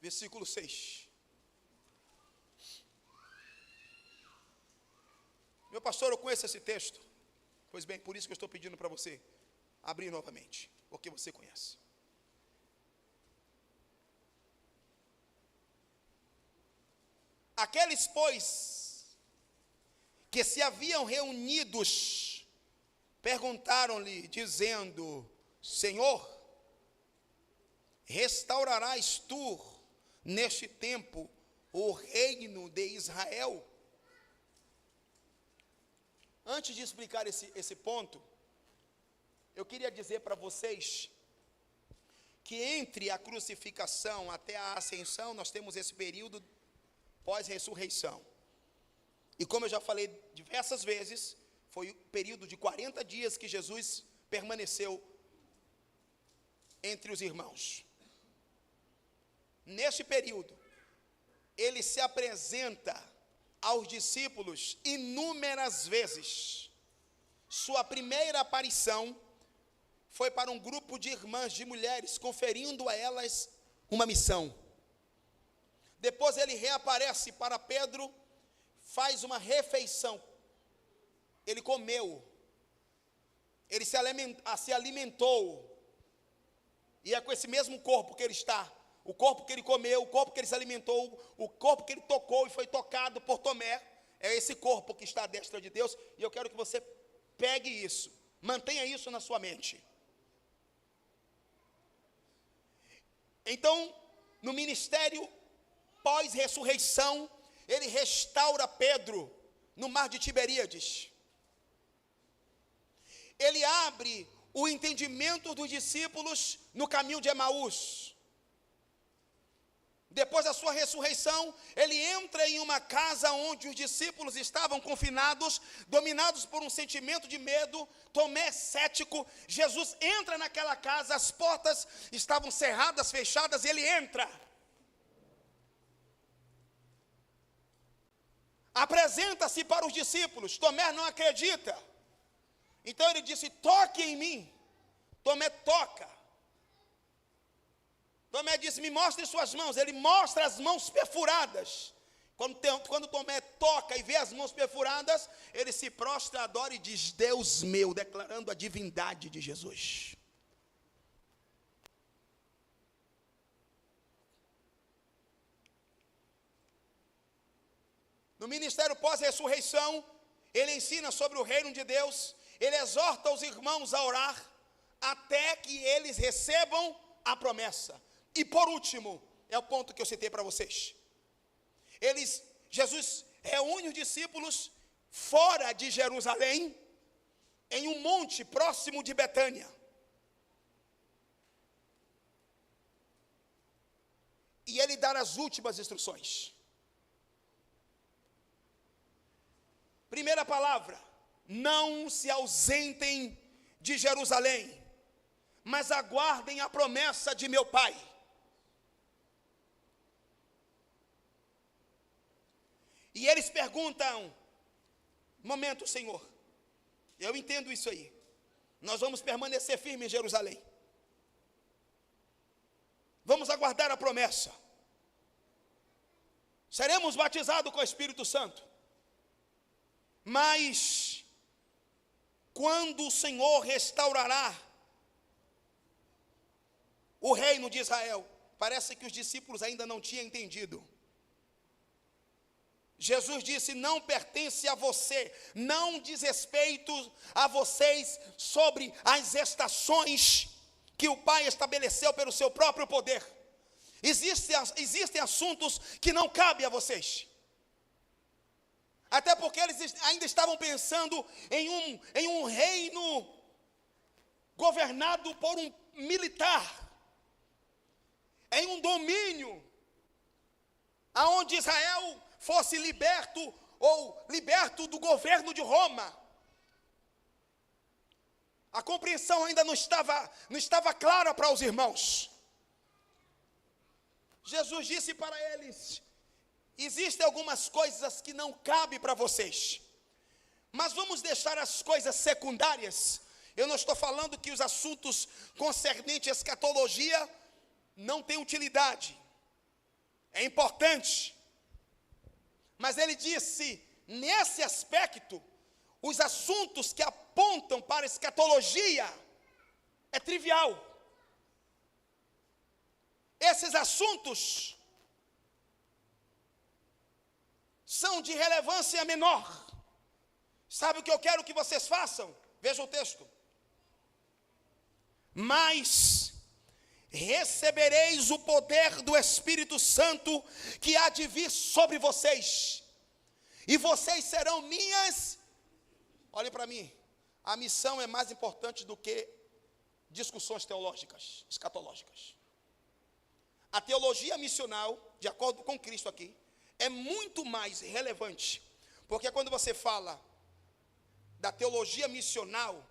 Versículo 6. Meu pastor, eu conheço esse texto. Pois bem, por isso que eu estou pedindo para você abrir novamente, porque você conhece. Aqueles, pois, que se haviam reunidos, perguntaram-lhe, dizendo: Senhor, restaurarás tu neste tempo o reino de Israel? Antes de explicar esse ponto, eu queria dizer para vocês que entre a crucificação até a ascensão, nós temos esse período pós-ressurreição. E como eu já falei diversas vezes, foi o período de 40 dias que Jesus permaneceu entre os irmãos. Neste período, ele se apresenta aos discípulos inúmeras vezes. Sua primeira aparição foi para um grupo de irmãs, de mulheres, conferindo a elas uma missão. Depois ele reaparece para Pedro, faz uma refeição. Ele comeu, ele se alimentou, e é com esse mesmo corpo que ele está. O corpo que ele comeu, o corpo que ele se alimentou, o corpo que ele tocou e foi tocado por Tomé, é esse corpo que está à destra de Deus. E eu quero que você pegue isso, mantenha isso na sua mente. Então, no ministério pós-ressurreição, ele restaura Pedro no mar de Tiberíades. Ele abre o entendimento dos discípulos no caminho de Emaús. Depois da sua ressurreição, ele entra em uma casa onde os discípulos estavam confinados, dominados por um sentimento de medo. Tomé cético. Jesus entra naquela casa, as portas estavam cerradas, fechadas, e ele entra. Apresenta-se para os discípulos. Tomé não acredita. Então ele disse: toque em mim. Tomé toca. Tomé disse: me mostre suas mãos. Ele mostra as mãos perfuradas. Quando Tomé toca e vê as mãos perfuradas, ele se prostra, adora e diz: Deus meu, declarando a divindade de Jesus. No ministério pós-ressurreição, ele ensina sobre o reino de Deus, ele exorta os irmãos a orar, até que eles recebam a promessa. E por último, é o ponto que eu citei para vocês. Jesus reúne os discípulos fora de Jerusalém, em um monte próximo de Betânia. E ele dá as últimas instruções. Primeira palavra: não se ausentem de Jerusalém, mas aguardem a promessa de meu Pai. E eles perguntam: momento, Senhor, eu entendo isso aí, nós vamos permanecer firmes em Jerusalém, vamos aguardar a promessa, seremos batizados com o Espírito Santo, mas quando o Senhor restaurará o reino de Israel? Parece que os discípulos ainda não tinham entendido. Jesus disse: não pertence a você, não diz respeito a vocês sobre as estações que o Pai estabeleceu pelo seu próprio poder. Existem assuntos que não cabem a vocês. Até porque eles ainda estavam pensando em um reino governado por um militar, em um domínio aonde Israel fosse liberto do governo de Roma. A compreensão ainda não estava clara para os irmãos. Jesus disse para eles: existem algumas coisas que não cabem para vocês, mas vamos deixar as coisas secundárias. Eu não estou falando que os assuntos concernentes à escatologia não têm utilidade, é importante, mas ele disse, nesse aspecto, os assuntos que apontam para a escatologia é trivial. Esses assuntos são de relevância menor. Sabe o que eu quero que vocês façam? Veja o texto. Mas recebereis o poder do Espírito Santo que há de vir sobre vocês, e vocês serão minhas. Olhem para mim, a missão é mais importante do que discussões teológicas, escatológicas. A teologia missional, de acordo com Cristo aqui, é muito mais relevante, porque quando você fala da teologia missional,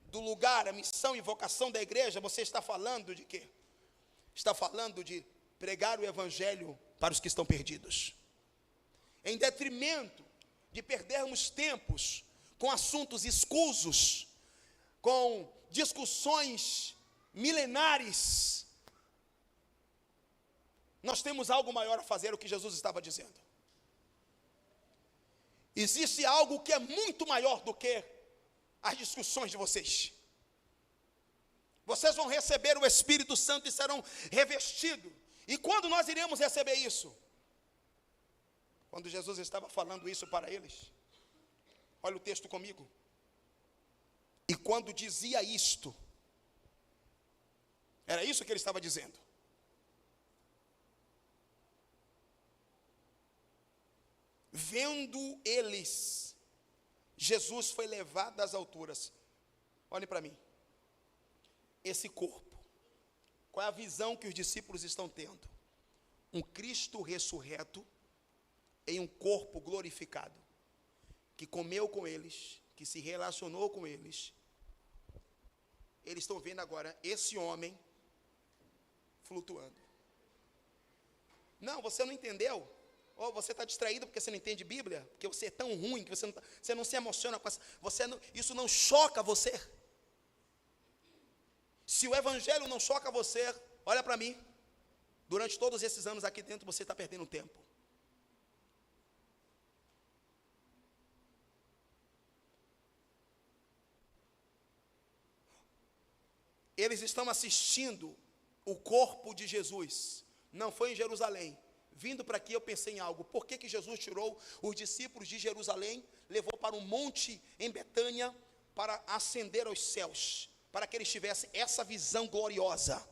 do lugar, a missão e vocação da igreja, você está falando de quê? Está falando de pregar o evangelho para os que estão perdidos, em detrimento de perdermos tempos com assuntos escusos, com discussões milenares. Nós temos algo maior a fazer, o que Jesus estava dizendo. Existe algo que é muito maior do que as discussões de vocês. Vocês vão receber o Espírito Santo e serão revestidos. E quando nós iremos receber isso? Quando Jesus estava falando isso para eles, olha o texto comigo. E quando dizia isto, era isso que ele estava dizendo. Vendo eles, Jesus foi levado às alturas. Olhem para mim. Esse corpo, qual é a visão que os discípulos estão tendo? Um Cristo ressurreto em um corpo glorificado, que comeu com eles, que se relacionou com eles. Eles estão vendo agora esse homem flutuando. Não, você não entendeu? Ou você está distraído porque você não entende Bíblia, porque você é tão ruim que você não se emociona com essa, isso não choca você. Se o evangelho não choca você, olha para mim, durante todos esses anos aqui dentro você está perdendo tempo. eles estão assistindo o corpo de Jesus. Não foi em Jerusalém. Vindo para aqui eu pensei em algo. Por que Jesus tirou os discípulos de Jerusalém, levou para um monte em Betânia, para ascender aos céus, para que eles tivessem essa visão gloriosa?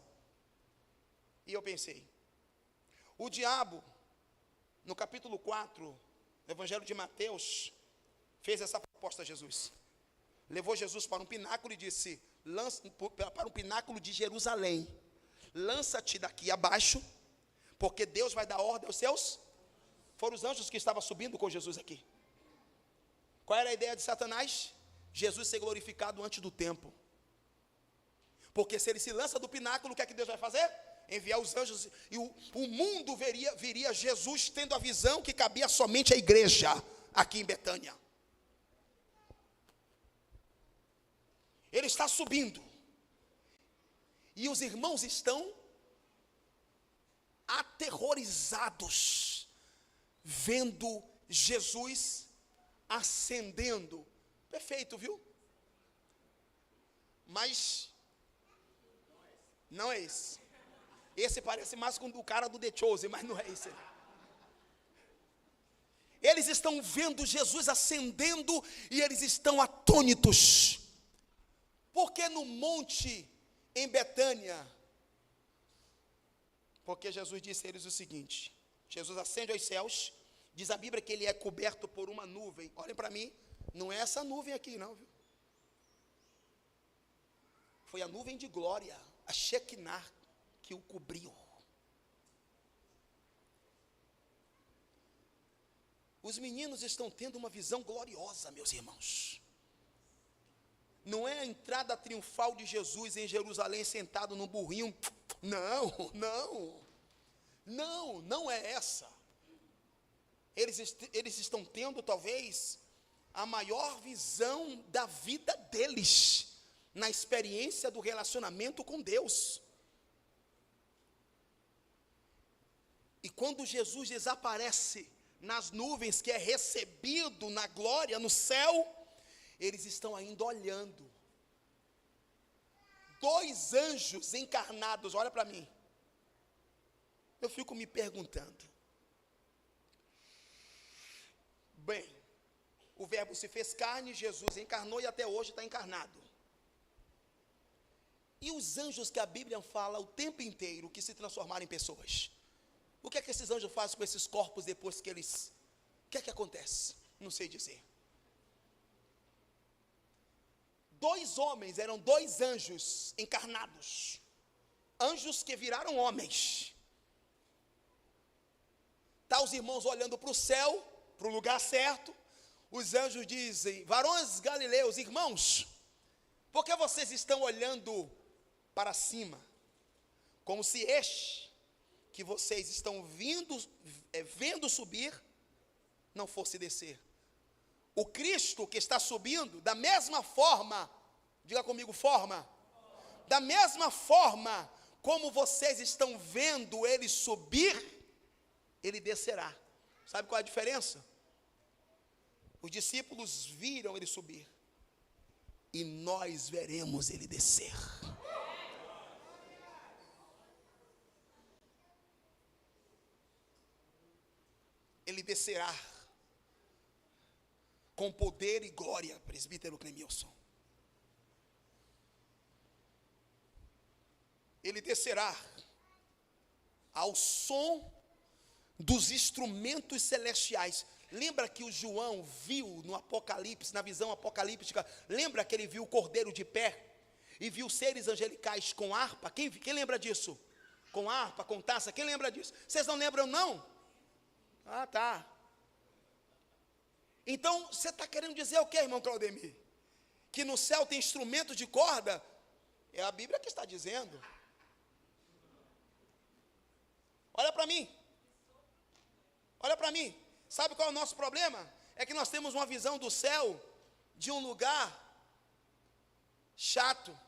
E eu pensei, o diabo, no capítulo 4, do Evangelho de Mateus, fez essa proposta a Jesus. Levou Jesus para um pináculo e disse, para um pináculo de Jerusalém, lança-te daqui abaixo, porque Deus vai dar ordem aos seus. Foram os anjos que estavam subindo com Jesus aqui. Qual era a ideia de Satanás? Jesus ser glorificado antes do tempo. Porque se ele se lança do pináculo, o que é que Deus vai fazer? Enviar os anjos, e o mundo viria Jesus tendo a visão que cabia somente à igreja aqui em Betânia. Ele está subindo, e os irmãos estão aterrorizados, vendo Jesus ascendendo. Perfeito, viu? Mas não é esse. Esse parece mais com o cara do The Chosen, mas não é esse. Eles estão vendo Jesus ascendendo e eles estão atônitos. Porque no monte em Betânia, porque Jesus disse a eles o seguinte: Jesus ascende aos céus, diz a Bíblia que ele é coberto por uma nuvem. Olhem para mim, não é essa nuvem aqui não, viu? Foi a nuvem de glória, a Shekinah, que o cobriu. Os meninos estão tendo uma visão gloriosa, meus irmãos. Não é a entrada triunfal de Jesus em Jerusalém sentado num burrinho. Não é essa. Eles estão tendo talvez a maior visão da vida deles, na experiência do relacionamento com Deus. E quando Jesus desaparece nas nuvens, que é recebido na glória, no céu, eles estão ainda olhando. 2 anjos encarnados, olha para mim. Eu fico me perguntando. Bem, o verbo se fez carne, Jesus encarnou e até hoje está encarnado. E os anjos que a Bíblia fala o tempo inteiro que se transformaram em pessoas? O que é que esses anjos fazem com esses corpos depois que eles... O que é que acontece? Não sei dizer. 2 homens, eram 2 anjos encarnados. Anjos que viraram homens. Tá os irmãos olhando para o céu, para o lugar certo. Os anjos dizem: varões galileus, irmãos, por que vocês estão olhando para cima? Como se este que vocês estão vendo subir, não fosse descer. O Cristo que está subindo, da mesma forma, diga comigo, forma. Da mesma forma como vocês estão vendo ele subir, ele descerá. Sabe qual é a diferença? Os discípulos viram ele subir, e nós veremos ele descer. Ele descerá com poder e glória, presbítero Clemilson. Ele descerá ao som dos instrumentos celestiais. Lembra que o João viu no Apocalipse, na visão apocalíptica, lembra que ele viu o cordeiro de pé, e viu seres angelicais com harpa? Quem lembra disso? Com harpa, com taça, quem lembra disso? Vocês não lembram não? Ah, tá. Então, você está querendo dizer o que, irmão Claudemir? Que no céu tem instrumento de corda? É a Bíblia que está dizendo. Olha para mim. Olha para mim. Sabe qual é o nosso problema? É que nós temos uma visão do céu de um lugar chato.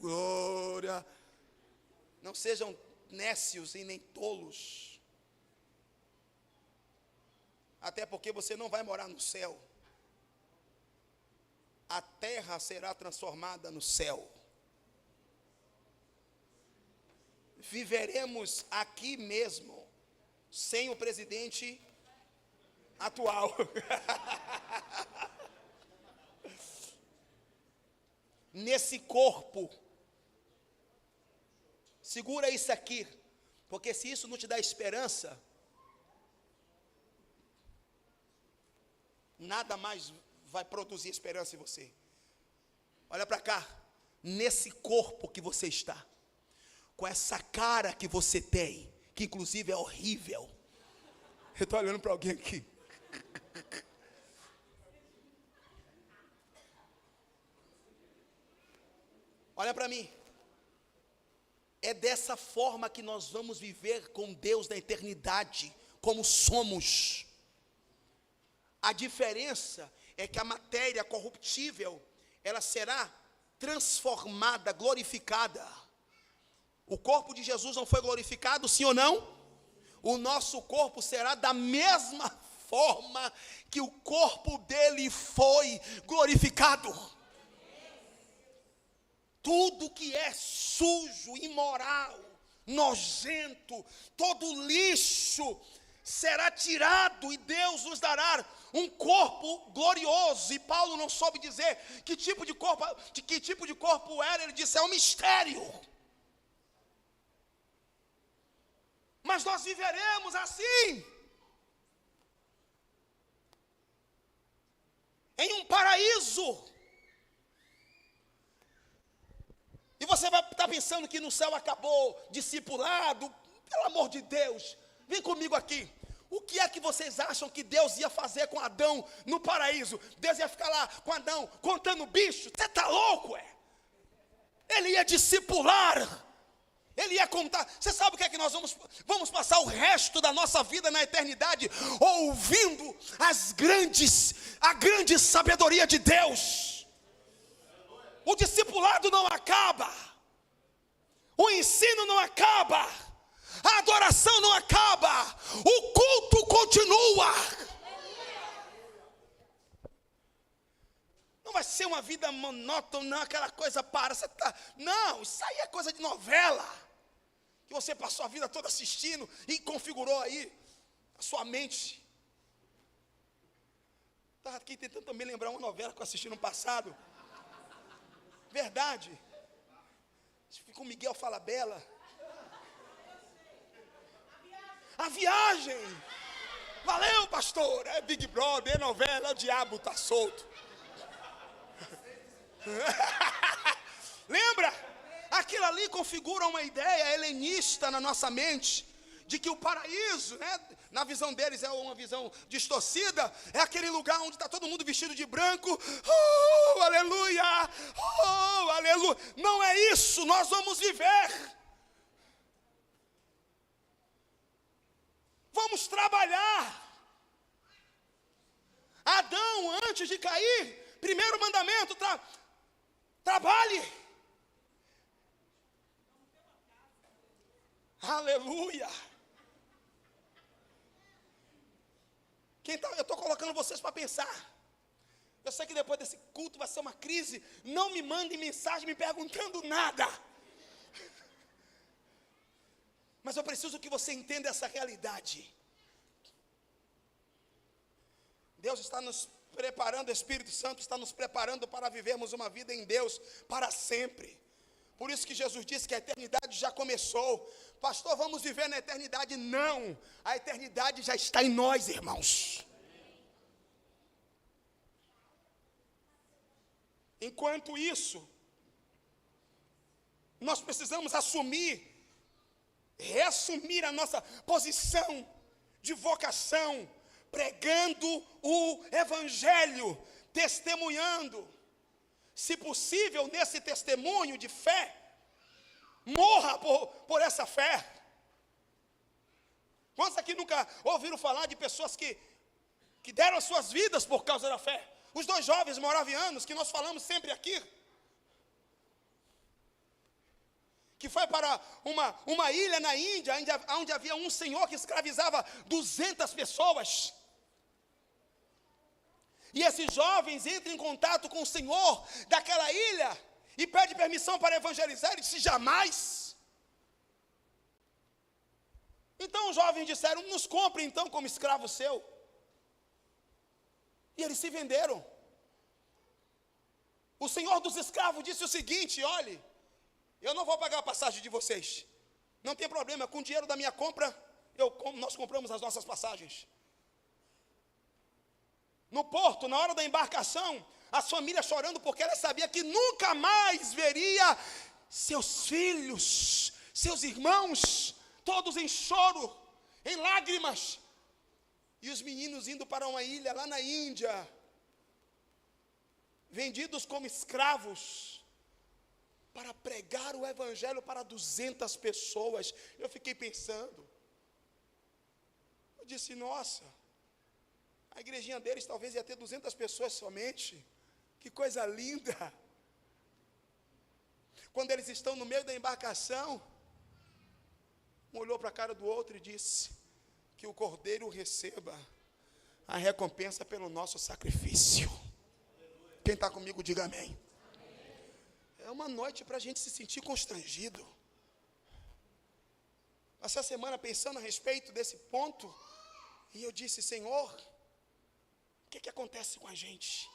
Glória. Não sejam nécios e nem tolos. Até porque você não vai morar no céu. A terra será transformada no céu. Viveremos aqui mesmo, sem o presidente atual. Nesse corpo. Segura isso aqui, porque se isso não te dá esperança, nada mais vai produzir esperança em você. Olha para cá, nesse corpo que você está, com essa cara que você tem, que inclusive é horrível. Eu estou olhando para alguém aqui. Olha para mim. É dessa forma que nós vamos viver com Deus na eternidade, como somos. A diferença é que a matéria corruptível, ela será transformada, glorificada. O corpo de Jesus não foi glorificado, sim ou não? O nosso corpo será da mesma forma que o corpo dele foi glorificado. Tudo que é sujo, imoral, nojento, todo lixo será tirado e Deus nos dará um corpo glorioso. E Paulo não soube dizer que tipo de corpo era, ele disse, é um mistério. Mas nós viveremos assim, em um paraíso. E você vai estar pensando que no céu acabou, discipulado. Pelo amor de Deus, vem comigo aqui. O que é que vocês acham que Deus ia fazer com Adão no paraíso? Deus ia ficar lá com Adão contando bicho? Você está louco, é? Ele ia discipular. Ele ia contar. Você sabe o que é que nós vamos passar o resto da nossa vida na eternidade? Ouvindo a grande sabedoria de Deus. O discipulado não acaba, o ensino não acaba, a adoração não acaba, o culto continua. Não vai ser uma vida monótona, não, aquela coisa para, não, isso aí é coisa de novela, que você passou a vida toda assistindo e configurou aí a sua mente. Estava aqui tentando também lembrar uma novela que eu assisti no passado. Verdade. Com Miguel Falabella. A Viagem. Valeu, pastor. É Big Brother, é novela, o diabo está solto. Lembra? Aquilo ali configura uma ideia helenista na nossa mente, de que o paraíso, né, na visão deles é uma visão distorcida, é aquele lugar onde está todo mundo vestido de branco, aleluia, aleluia. Não é isso, nós vamos viver. Vamos trabalhar. Adão, antes de cair, primeiro mandamento, trabalhe. Aleluia. Eu estou colocando vocês para pensar. Eu sei que depois desse culto vai ser uma crise. Não me mandem mensagem me perguntando nada. Mas eu preciso que você entenda essa realidade. Deus está nos preparando, o Espírito Santo está nos preparando para vivermos uma vida em Deus para sempre. Por isso que Jesus disse que a eternidade já começou. Pastor, vamos viver na eternidade? Não, a eternidade já está em nós, irmãos. Enquanto isso, nós precisamos reassumir a nossa posição de vocação, pregando o Evangelho, testemunhando. Se possível, nesse testemunho de fé, morra por essa fé. Quantos aqui nunca ouviram falar de pessoas que deram as suas vidas por causa da fé? Os 2 jovens moravianos que nós falamos sempre aqui, que foi para uma ilha na Índia, onde havia um senhor que escravizava 200 pessoas. e esses jovens entram em contato com o Senhor daquela ilha e pede permissão para evangelizar, ele disse: jamais. Então os jovens disseram: nos compre então como escravo seu. E eles se venderam. O senhor dos escravos disse o seguinte: olhe, eu não vou pagar a passagem de vocês, não tem problema, com o dinheiro da minha compra, nós compramos as nossas passagens. No porto, na hora da embarcação, as famílias chorando, porque elas sabiam que nunca mais veria seus filhos, seus irmãos, todos em choro, em lágrimas, e os meninos indo para uma ilha lá na Índia, vendidos como escravos, para pregar o evangelho para 200 pessoas. Eu fiquei pensando, eu disse: nossa, a igrejinha deles talvez ia ter 200 pessoas somente, que coisa linda. Quando eles estão no meio da embarcação, um olhou para a cara do outro e disse: que o Cordeiro receba a recompensa pelo nosso sacrifício. Quem está comigo, diga amém. É uma noite para a gente se sentir constrangido. Essa semana pensando a respeito desse ponto, e eu disse: Senhor, o que acontece com a gente?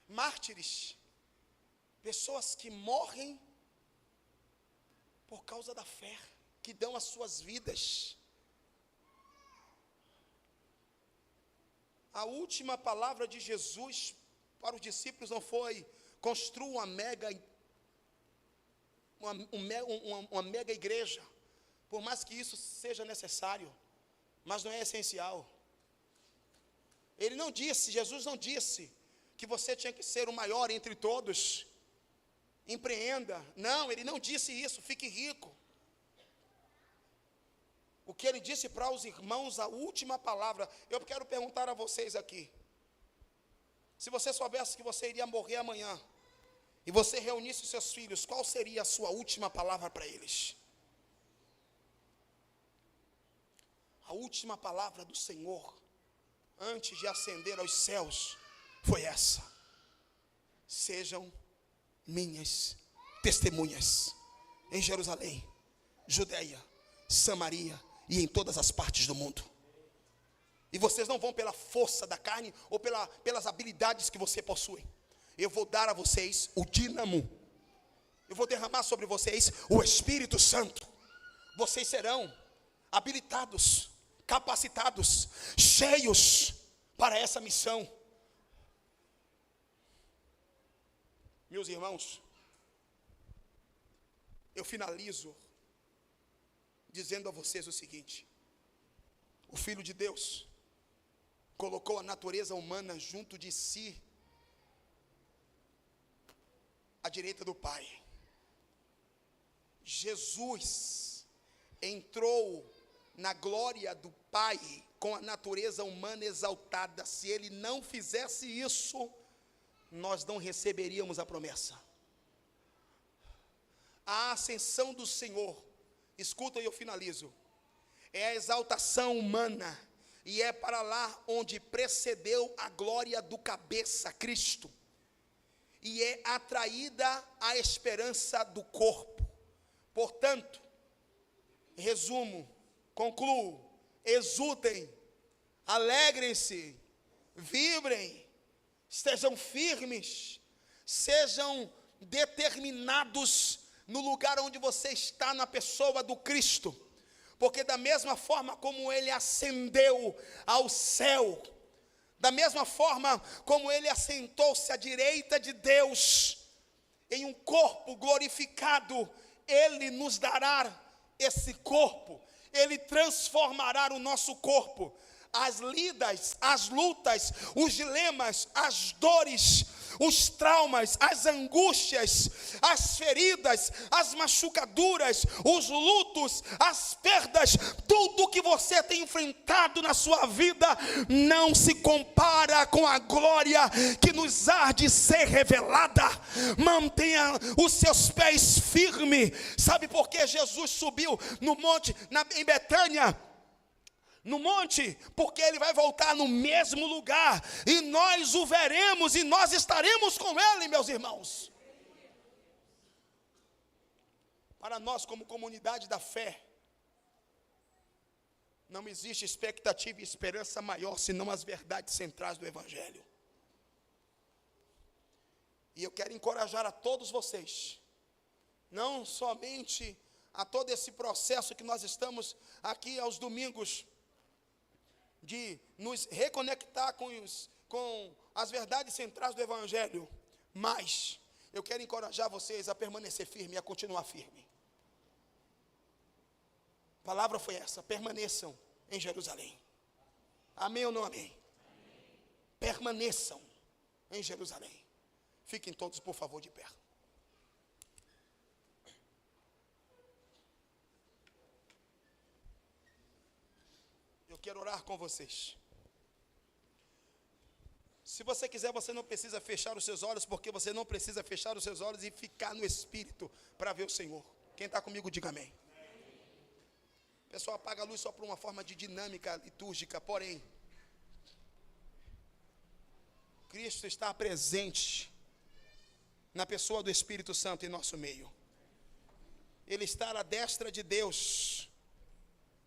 Mártires, pessoas que morrem por causa da fé, que dão as suas vidas. A última palavra de Jesus para os discípulos não foi: construa uma mega igreja, por mais que isso seja necessário, mas não é essencial. Ele não disse, Jesus não disse que você tinha que ser o maior entre todos, empreenda. Não, ele não disse isso, fique rico. O que ele disse para os irmãos, a última palavra. Eu quero perguntar a vocês aqui: se você soubesse que você iria morrer amanhã, e você reunisse os seus filhos, qual seria a sua última palavra para eles? A última palavra do Senhor, antes de ascender aos céus, foi essa: sejam minhas testemunhas em Jerusalém, Judeia, Samaria e em todas as partes do mundo. E vocês não vão pela força da carne ou pelas habilidades que você possui. Eu vou dar a vocês o dínamo. Eu vou derramar sobre vocês o Espírito Santo. Vocês serão habilitados, capacitados, cheios para essa missão. Meus irmãos, eu finalizo dizendo a vocês o seguinte: o Filho de Deus colocou a natureza humana junto de si, à direita do Pai. Jesus entrou na glória do Pai com a natureza humana exaltada. Se ele não fizesse isso, nós não receberíamos a promessa. A ascensão do Senhor, escuta e eu finalizo, é a exaltação humana, e é para lá onde precedeu a glória do cabeça, Cristo, e é atraída a esperança do corpo. Portanto, resumo, concluo: exultem, alegrem-se, vibrem, estejam firmes, sejam determinados no lugar onde você está, na pessoa do Cristo, porque da mesma forma como ele ascendeu ao céu, da mesma forma como ele assentou-se à direita de Deus, em um corpo glorificado, ele nos dará esse corpo, ele transformará o nosso corpo. As lidas, as lutas, os dilemas, as dores, os traumas, as angústias, as feridas, as machucaduras, os lutos, as perdas, tudo que você tem enfrentado na sua vida não se compara com a glória que nos há de ser revelada. Mantenha os seus pés firmes. Sabe por que Jesus subiu no monte em Betânia? no monte, porque ele vai voltar no mesmo lugar, e nós o veremos, e nós estaremos com ele, meus irmãos. Para nós, como comunidade da fé, não existe expectativa e esperança maior, senão as verdades centrais do Evangelho. E eu quero encorajar a todos vocês, não somente a todo esse processo que nós estamos aqui aos domingos, de nos reconectar com as verdades centrais do Evangelho, mas eu quero encorajar vocês a permanecer firme e a continuar firme. A palavra foi essa: permaneçam em Jerusalém. Amém ou não amém? Permaneçam em Jerusalém. Fiquem todos, por favor, de pé. Eu quero orar com vocês. Se você quiser, você não precisa fechar os seus olhos, porque você não precisa fechar os seus olhos e ficar no Espírito para ver o Senhor. Quem está comigo, diga amém. O pessoal apaga a luz só por uma forma de dinâmica litúrgica, porém, Cristo está presente na pessoa do Espírito Santo em nosso meio. Ele está à destra de Deus,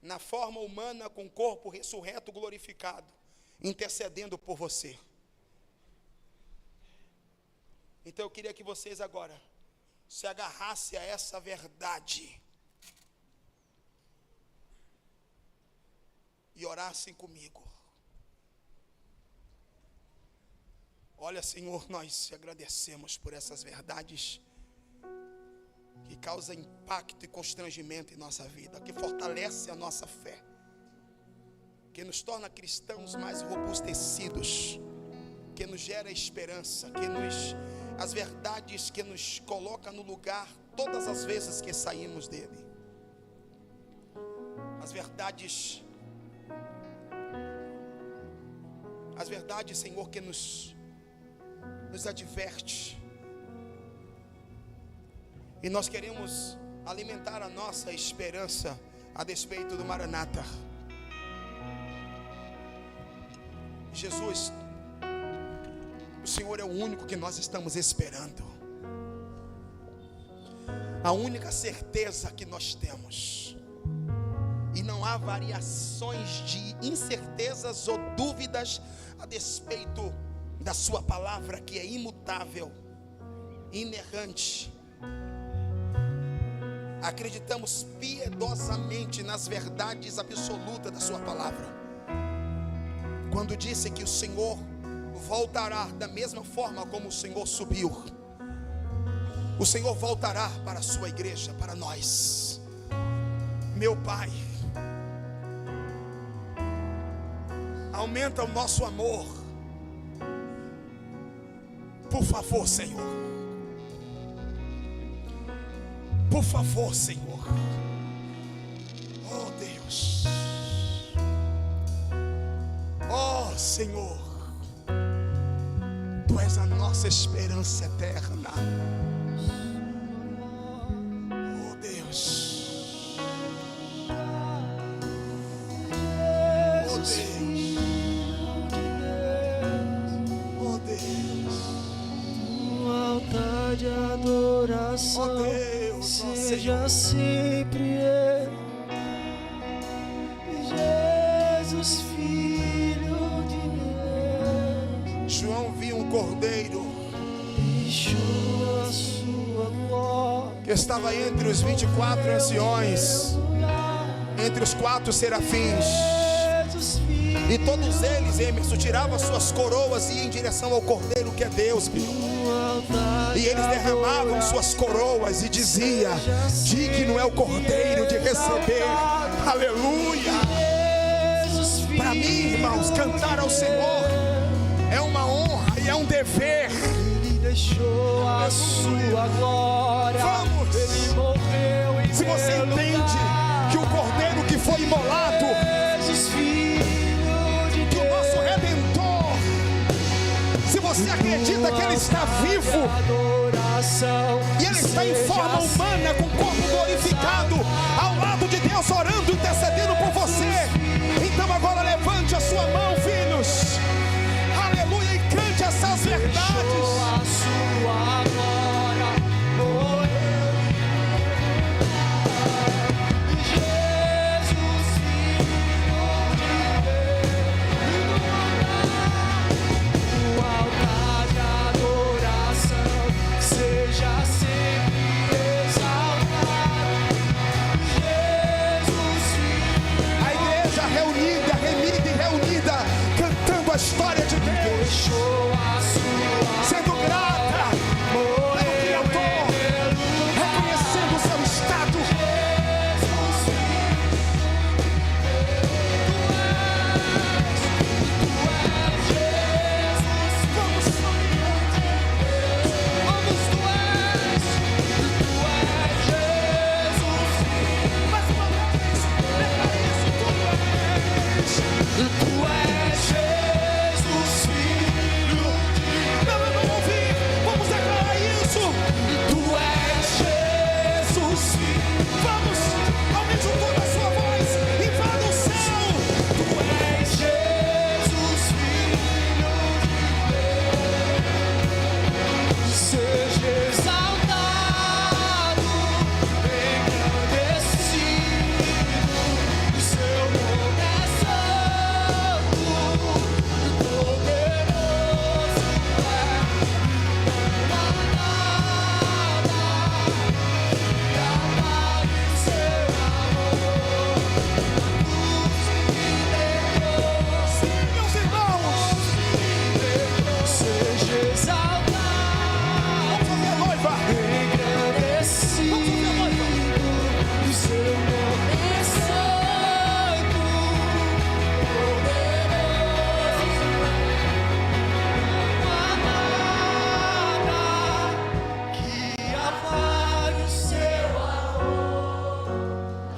na forma humana, com o corpo ressurreto, glorificado, intercedendo por você. Então eu queria que vocês agora se agarrassem a essa verdade e orassem comigo. Olha, Senhor, nós te agradecemos por essas verdades que causam impacto e constrangimento em nossa vida, que fortalece a nossa fé, que nos torna cristãos mais robustecidos, que nos gera esperança, as verdades que nos colocam no lugar todas as vezes que saímos dele. As verdades, Senhor, que nos adverte. E nós queremos alimentar a nossa esperança a despeito do Maranata. Jesus, o Senhor é o único que nós estamos esperando. A única certeza que nós temos. E não há variações de incertezas ou dúvidas a despeito da sua palavra, que é imutável, inerrante. Acreditamos piedosamente nas verdades absolutas da sua palavra. Quando disse que o Senhor voltará da mesma forma como o Senhor subiu, o Senhor voltará para a sua igreja, para nós. Meu Pai, aumenta o nosso amor, por favor, Senhor. Por favor, Senhor. Oh Deus. Oh Senhor, Tu és a nossa esperança eterna. Oh Deus. Oh Deus. Oh Deus. Um altar de adoração. Oh Deus. Seja sempre Jesus, Filho de Deus. João viu um cordeiro deixou a sua glória, que estava entre os 24 anciões, entre os 4 serafins, e todos eles, Emerson, tiravam as suas coroas e iam em direção ao cordeiro que é Deus, e eles derramavam suas coroas e diziam: digno é o cordeiro de receber, aleluia. Para mim, irmãos, cantar ao Senhor é uma honra e é um dever. Ele deixou a sua glória. Vamos. Ele morreu em Se você meu entende lugar, que o cordeiro que foi imolado, Jesus, Filho de que o Deus, nosso Redentor, se você acredita que Ele está vivo e Ele está em forma humana, com o corpo glorificado, ao lado de Deus, orando, intercedendo por você, então Levante a sua mão, filhos. Aleluia, e cante essas verdades. A sua glória, Jesus, Filho de Deus, o altar de adoração seja sempre exaltado. Jesus, Filho, A igreja reunida, remida e reunida, cantando a história de Deus, deixou a sua sendo grata pelo Criador, reconhecendo o seu estado. Não, eu não ouvi. Vamos declarar isso. Vamos, aumente o tom da sua voz e vá no céu. Seja exaltado, engrandecido, o seu nome é santo, poderoso é, não há nada que apague o seu amor. Sim, meus irmãos. Seja exaltado, Vamos fazer a noiva. engrandecido, o seu nome é santo, poderoso, não há nada que apague o seu amor.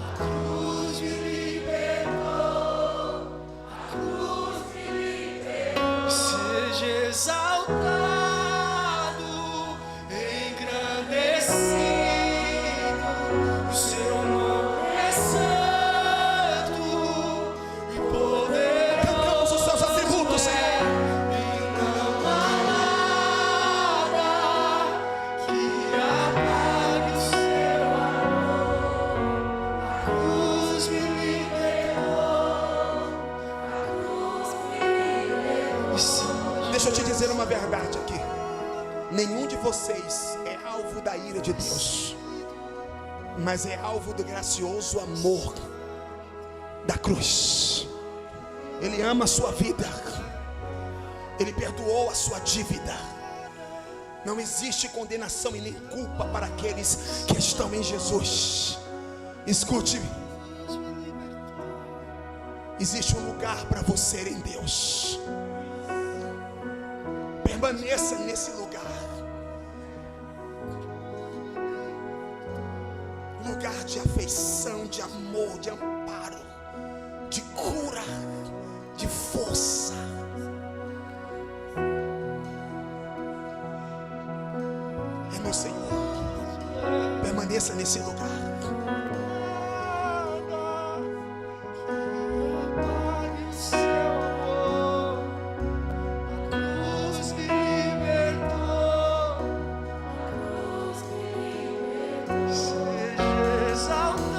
A cruz me libertou, a cruz me libertou. Seja exaltado, engrandecido, o seu nome é santo e poderoso. Cantamos os seus atributos. E não há nada que apague o seu amor. A cruz me libertou, a cruz me libertou. Deixa eu te dizer uma verdade aqui. Nenhum de vocês é alvo da ira de Deus, mas é alvo do gracioso amor da cruz. Ele ama a sua vida. Ele perdoou a sua dívida. Não existe condenação e nem culpa para aqueles que estão em Jesus. Escute-me. Existe um lugar para você em Deus. Permaneça nesse lugar. Um lugar de afeição, de amor, de amparo, de cura, de força. É no Senhor. Permaneça nesse lugar. Apague o seu amor, a cruz me libertou, seja exaltado,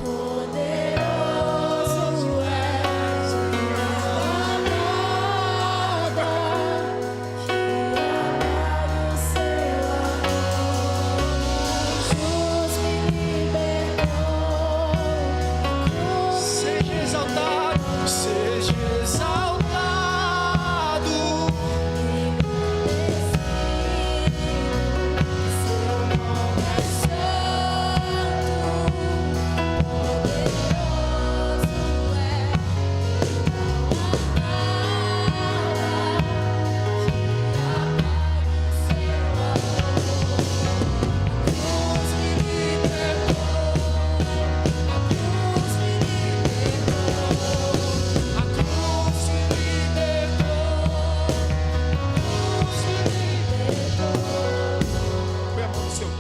Poderoso é,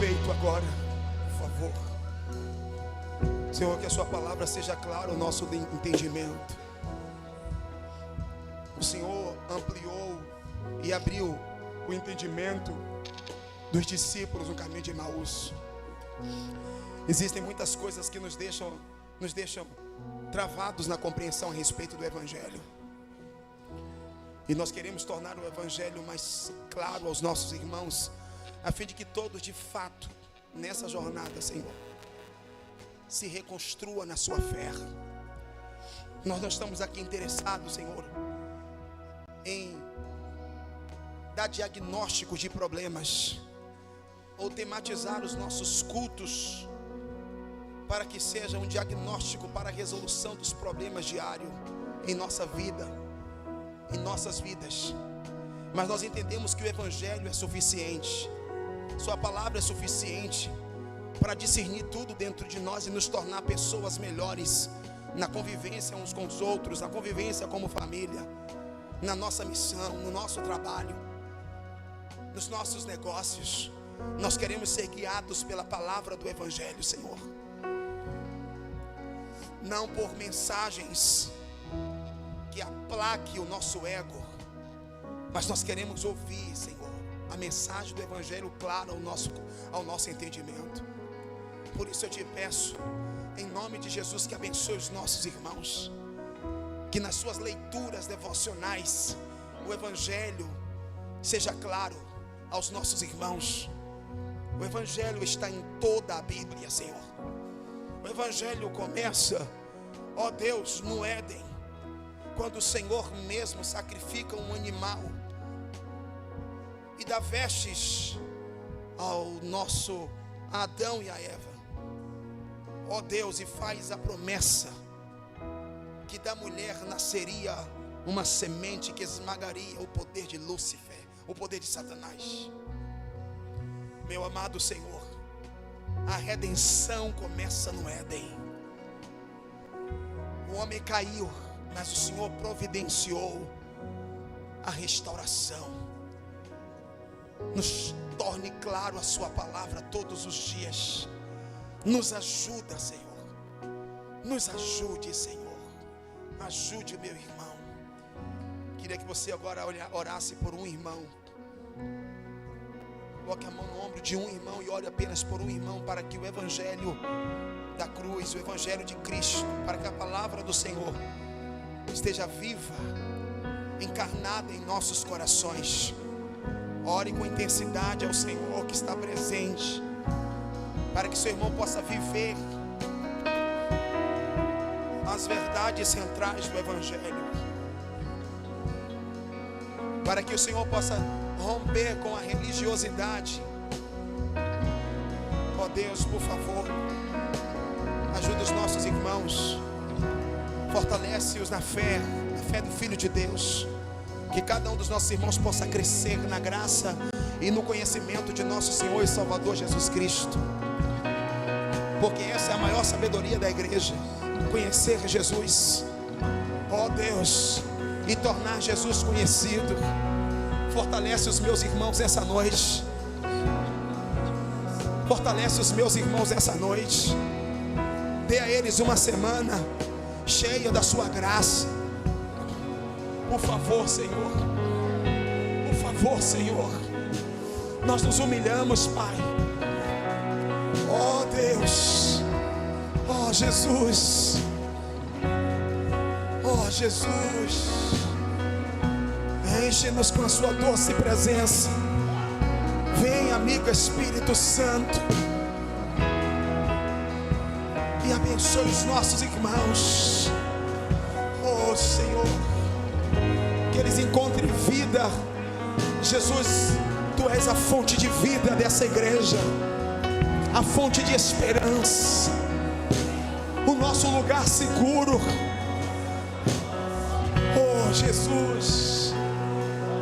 peito agora, por favor. Senhor, que a sua palavra seja clara ao nosso entendimento. O Senhor ampliou e abriu o entendimento dos discípulos no caminho de Emaús. Existem muitas coisas que nos deixam travados na compreensão a respeito do Evangelho. E nós queremos tornar o Evangelho mais claro aos nossos irmãos, a fim de que todos, de fato, nessa jornada, Senhor, se reconstrua na sua fé. Nós não estamos aqui interessados, Senhor, em dar diagnósticos de problemas ou tematizar os nossos cultos para que seja um diagnóstico para a resolução dos problemas diários em nossa vida, em nossas vidas. Mas nós entendemos que o Evangelho é suficiente, sua palavra é suficiente para discernir tudo dentro de nós e nos tornar pessoas melhores na convivência uns com os outros, na convivência como família, na nossa missão, no nosso trabalho, nos nossos negócios. Nós queremos ser guiados pela palavra do Evangelho, Senhor, não por mensagens que aplaque o nosso ego, mas nós queremos ouvir, Senhor, a mensagem do Evangelho clara ao nosso entendimento. Por isso eu te peço, em nome de Jesus, que abençoe os nossos irmãos, que nas suas leituras devocionais o Evangelho seja claro aos nossos irmãos. O Evangelho está em toda a Bíblia, Senhor. O Evangelho começa, ó Deus, no Éden, quando o Senhor mesmo sacrifica um animal e dá vestes ao nosso Adão e a Eva, ó Deus, e faz a promessa que da mulher nasceria uma semente que esmagaria o poder de Lúcifer, o poder de Satanás. Meu amado Senhor, a redenção começa no Éden. O homem caiu, mas o Senhor providenciou a restauração. Nos torne claro a sua palavra todos os dias. Nos ajuda, Senhor. Nos ajude, Senhor. Ajude o meu irmão. Queria que você agora orasse por um irmão. Coloque a mão no ombro de um irmão e ore apenas por um irmão, para que o Evangelho da cruz, o Evangelho de Cristo, para que a palavra do Senhor esteja viva, encarnada em nossos corações. Ore com intensidade ao Senhor que está presente, para que seu irmão possa viver as verdades centrais do Evangelho, para que o Senhor possa romper com a religiosidade. Ó Deus, por favor, ajuda os nossos irmãos, fortalece-os na fé do Filho de Deus, que cada um dos nossos irmãos possa crescer na graça e no conhecimento de nosso Senhor e Salvador Jesus Cristo, porque essa é a maior sabedoria da igreja, conhecer Jesus, ó Deus, e tornar Jesus conhecido. Fortalece os meus irmãos essa noite. Fortalece os meus irmãos essa noite. Dê a eles uma semana cheia da sua graça. Por favor, Senhor. Por favor, Senhor. Nós nos humilhamos, Pai. Oh Deus. Oh Jesus. Oh Jesus. Enche-nos com a sua doce presença. Vem, amigo Espírito Santo, e abençoe os nossos irmãos. Oh Senhor, que eles encontrem vida. Jesus, Tu és a fonte de vida dessa igreja, a fonte de esperança, o nosso lugar seguro. Oh Jesus,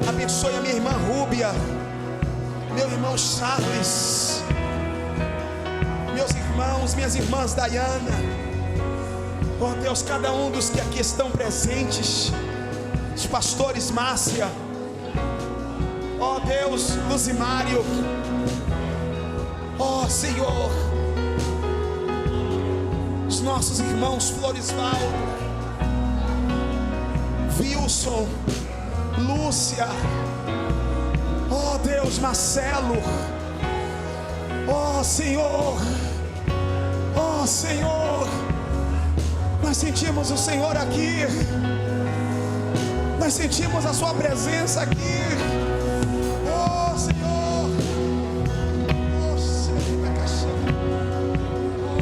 abençoe a minha irmã Rúbia, meu irmão Charles, meus irmãos, minhas irmãs Dayana. Oh Deus, cada um dos que aqui estão presentes, os pastores Márcia, oh Deus, Luzimário, Oh Senhor, os nossos irmãos Floresvaldo, Wilson, Lúcia, oh Deus, Marcelo, oh Senhor, nós sentimos o Senhor aqui, nós sentimos a sua presença aqui, oh Senhor,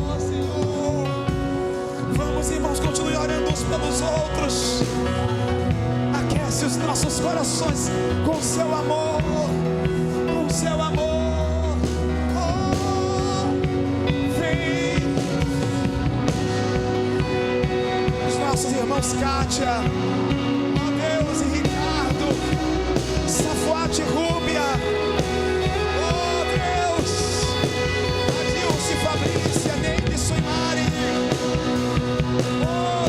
oh Senhor, vamos irmãos, continue orando uns pelos outros, aquece os nossos corações com seu amor, com seu amor. Nossos irmãos Kátia, ó Deus, e Ricardo, Safuate, Rúbia, ó Deus, Adilce, Fabrícia, Neidson e Mari, ó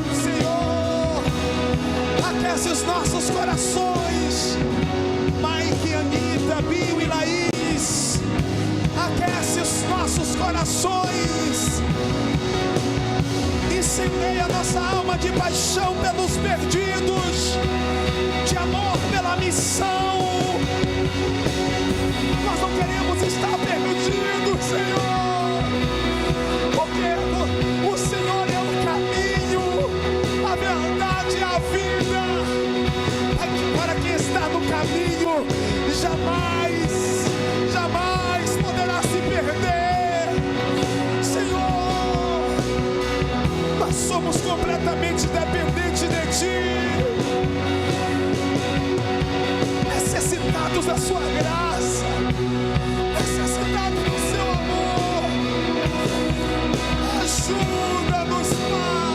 Deus, Senhor, aquece os nossos corações, Mike, Anitta, Bill e Laís, aquece os nossos corações, incendeia a nossa alma de paixão pelos perdidos, de amor pela missão. Nós não queremos estar perdidos, Senhor, porque o Senhor é o caminho, a verdade e a vida. Para quem está no caminho, jamais poderá se perder, Senhor. Nós somos completamente dependentes de Ti, necessitados da Sua graça, necessitados do Seu amor. Ajuda-nos, Pai.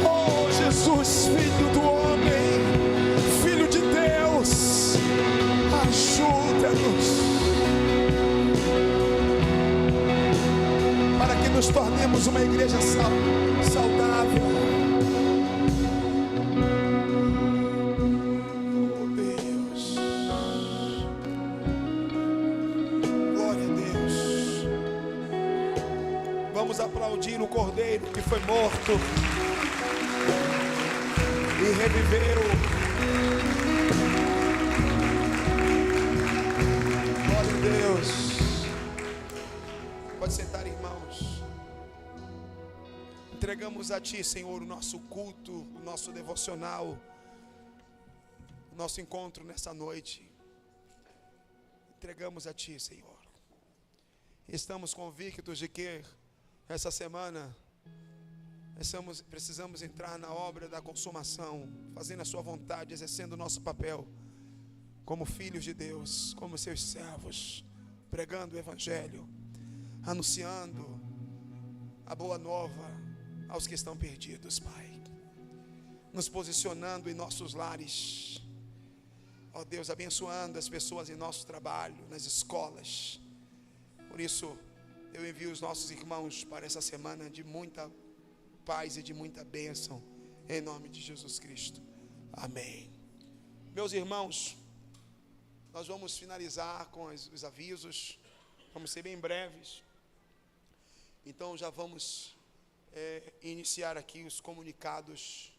Oh Jesus, Filho do homem, Filho de Deus, ajuda-nos, para que nos tornemos uma igreja saudável. Oh Deus, glória a Deus. Vamos aplaudir o Cordeiro que foi morto e reviveu. Glória a Deus. Pode sentar, irmãos. Entregamos a Ti, Senhor, o nosso culto, o nosso devocional, o nosso encontro nessa noite. Entregamos a Ti, Senhor. Estamos convictos de que essa semana precisamos entrar na obra da consumação, fazendo a Sua vontade, exercendo o nosso papel como filhos de Deus, como Seus servos, pregando o Evangelho, anunciando a boa nova aos que estão perdidos, Pai, nos posicionando em nossos lares, ó Deus, abençoando as pessoas em nosso trabalho, nas escolas. Por isso eu envio os nossos irmãos para essa semana de muita paz e de muita bênção, em nome de Jesus Cristo, amém. Meus irmãos, nós vamos finalizar com os avisos, vamos ser bem breves. Então já vamos iniciar aqui os comunicados.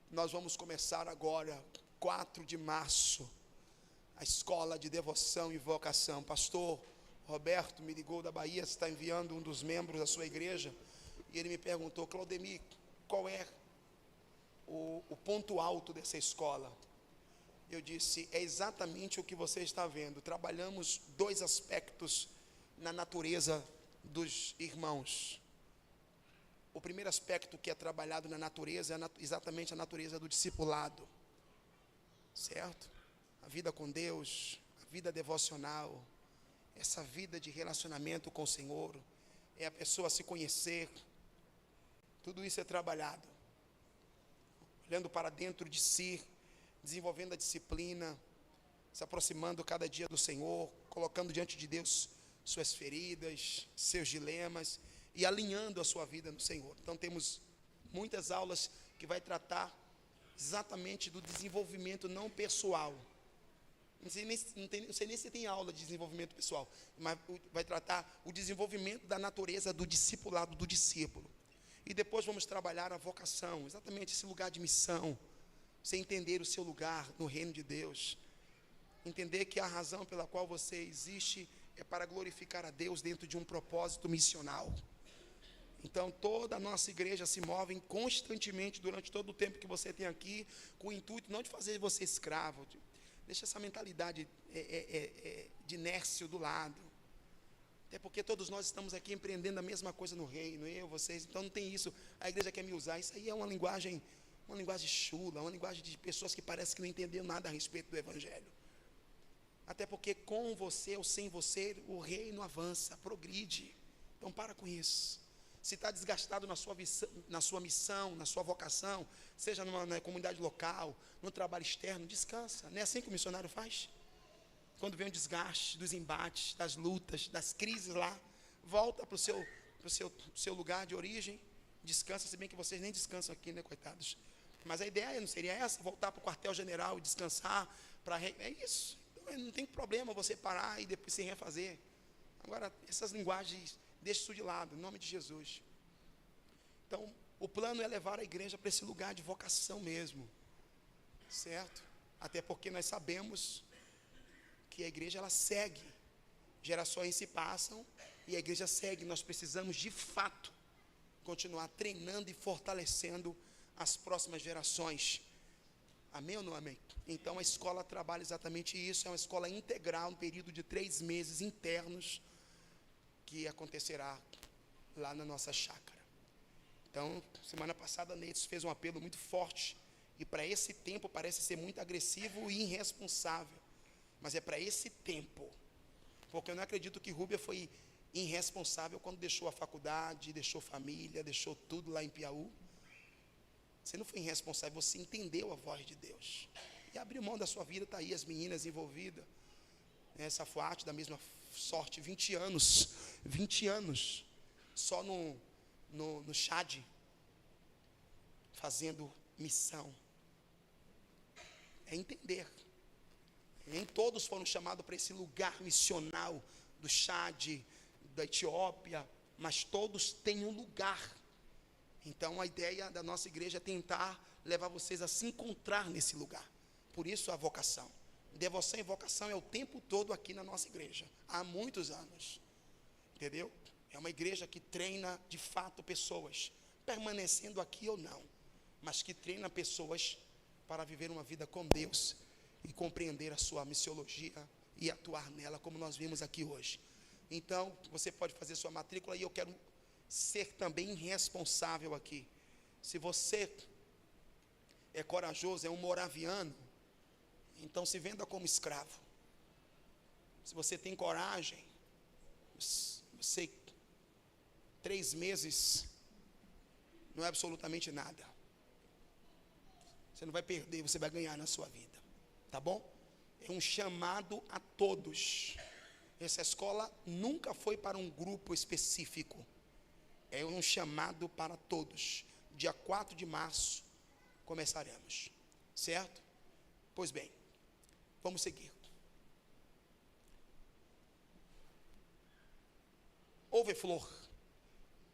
Nós vamos começar agora, 4 de março, a escola de devoção e vocação. Pastor Roberto me ligou da Bahia, está enviando um dos membros da sua igreja, e ele me perguntou: Claudemir, qual é o ponto alto dessa escola? Eu disse: é exatamente o que você está vendo. Trabalhamos 2 aspectos na natureza dos irmãos. O primeiro aspecto que é trabalhado na natureza é exatamente a natureza do discipulado, certo? A vida com Deus, a vida devocional, essa vida de relacionamento com o Senhor, é a pessoa se conhecer. Tudo isso é trabalhado, olhando para dentro de si, desenvolvendo a disciplina, se aproximando cada dia do Senhor, colocando diante de Deus suas feridas, seus dilemas, e alinhando a sua vida no Senhor. Então temos muitas aulas que vai tratar exatamente do desenvolvimento não pessoal. Não sei nem se tem aula de desenvolvimento pessoal, mas vai tratar o desenvolvimento da natureza do discipulado do discípulo. E depois vamos trabalhar a vocação, exatamente esse lugar de missão. Você entender o seu lugar no reino de Deus. Entender que a razão pela qual você existe é para glorificar a Deus dentro de um propósito missional. Então, toda a nossa igreja se move constantemente durante todo o tempo que você tem aqui, com o intuito não de fazer você escravo. Deixa essa mentalidade de inércio do lado. Até porque todos nós estamos aqui empreendendo a mesma coisa no reino, eu, vocês. Então não tem isso, a igreja quer me usar. Isso aí é uma linguagem chula, uma linguagem de pessoas que parece que não entenderam nada a respeito do evangelho. Até porque com você ou sem você, o reino avança, progride. Então para com isso. Se está desgastado na sua missão, na sua vocação, seja na comunidade local, no trabalho externo, descansa. Não é assim que o missionário faz? Quando vem o desgaste dos embates, das lutas, das crises lá, volta para o seu lugar de origem, descansa, se bem que vocês nem descansam aqui, né, coitados? Mas a ideia não seria essa, voltar para o quartel-general e descansar, é isso. Então, não tem problema você parar e depois se refazer. Agora, essas linguagens, deixe isso de lado, em nome de Jesus. Então, o plano é levar a igreja para esse lugar de vocação mesmo, certo? Até porque nós sabemos que a igreja, ela segue, gerações se passam e a igreja segue. Nós precisamos de fato continuar treinando e fortalecendo as próximas gerações. Amém ou não amém? Então a escola trabalha exatamente isso. É uma escola integral, um período de 3 meses internos, que acontecerá lá na nossa chácara. Então, semana passada, Neitz fez um apelo muito forte, e para esse tempo parece ser muito agressivo e irresponsável, mas é para esse tempo, porque eu não acredito que Rúbia foi irresponsável quando deixou a faculdade, deixou família, deixou tudo lá em Piauí. Você não foi irresponsável, você entendeu a voz de Deus, e abriu mão da sua vida. Está aí as meninas envolvidas, essa Fuate da mesma sorte, 20 anos, só no Chad, fazendo missão. É entender, nem todos foram chamados para esse lugar missional do Chad, da Etiópia, mas todos têm um lugar. Então a ideia da nossa igreja é tentar levar vocês a se encontrar nesse lugar. Por isso a vocação. Devoção e vocação é o tempo todo aqui na nossa igreja, há muitos anos, entendeu? É uma igreja que treina de fato pessoas, permanecendo aqui ou não, mas que treina pessoas para viver uma vida com Deus e compreender a sua missiologia e atuar nela, como nós vimos aqui hoje. Então, você pode fazer sua matrícula, e eu quero ser também responsável aqui. Se você é corajoso, é um moraviano, então se venda como escravo. Se você tem coragem, você 3 meses não é absolutamente nada. Você não vai perder, você vai ganhar na sua vida, tá bom? É um chamado a todos. Essa escola nunca foi para um grupo específico, é um chamado para todos. Dia 4 de março começaremos, certo? Pois bem, vamos seguir. Houve flor,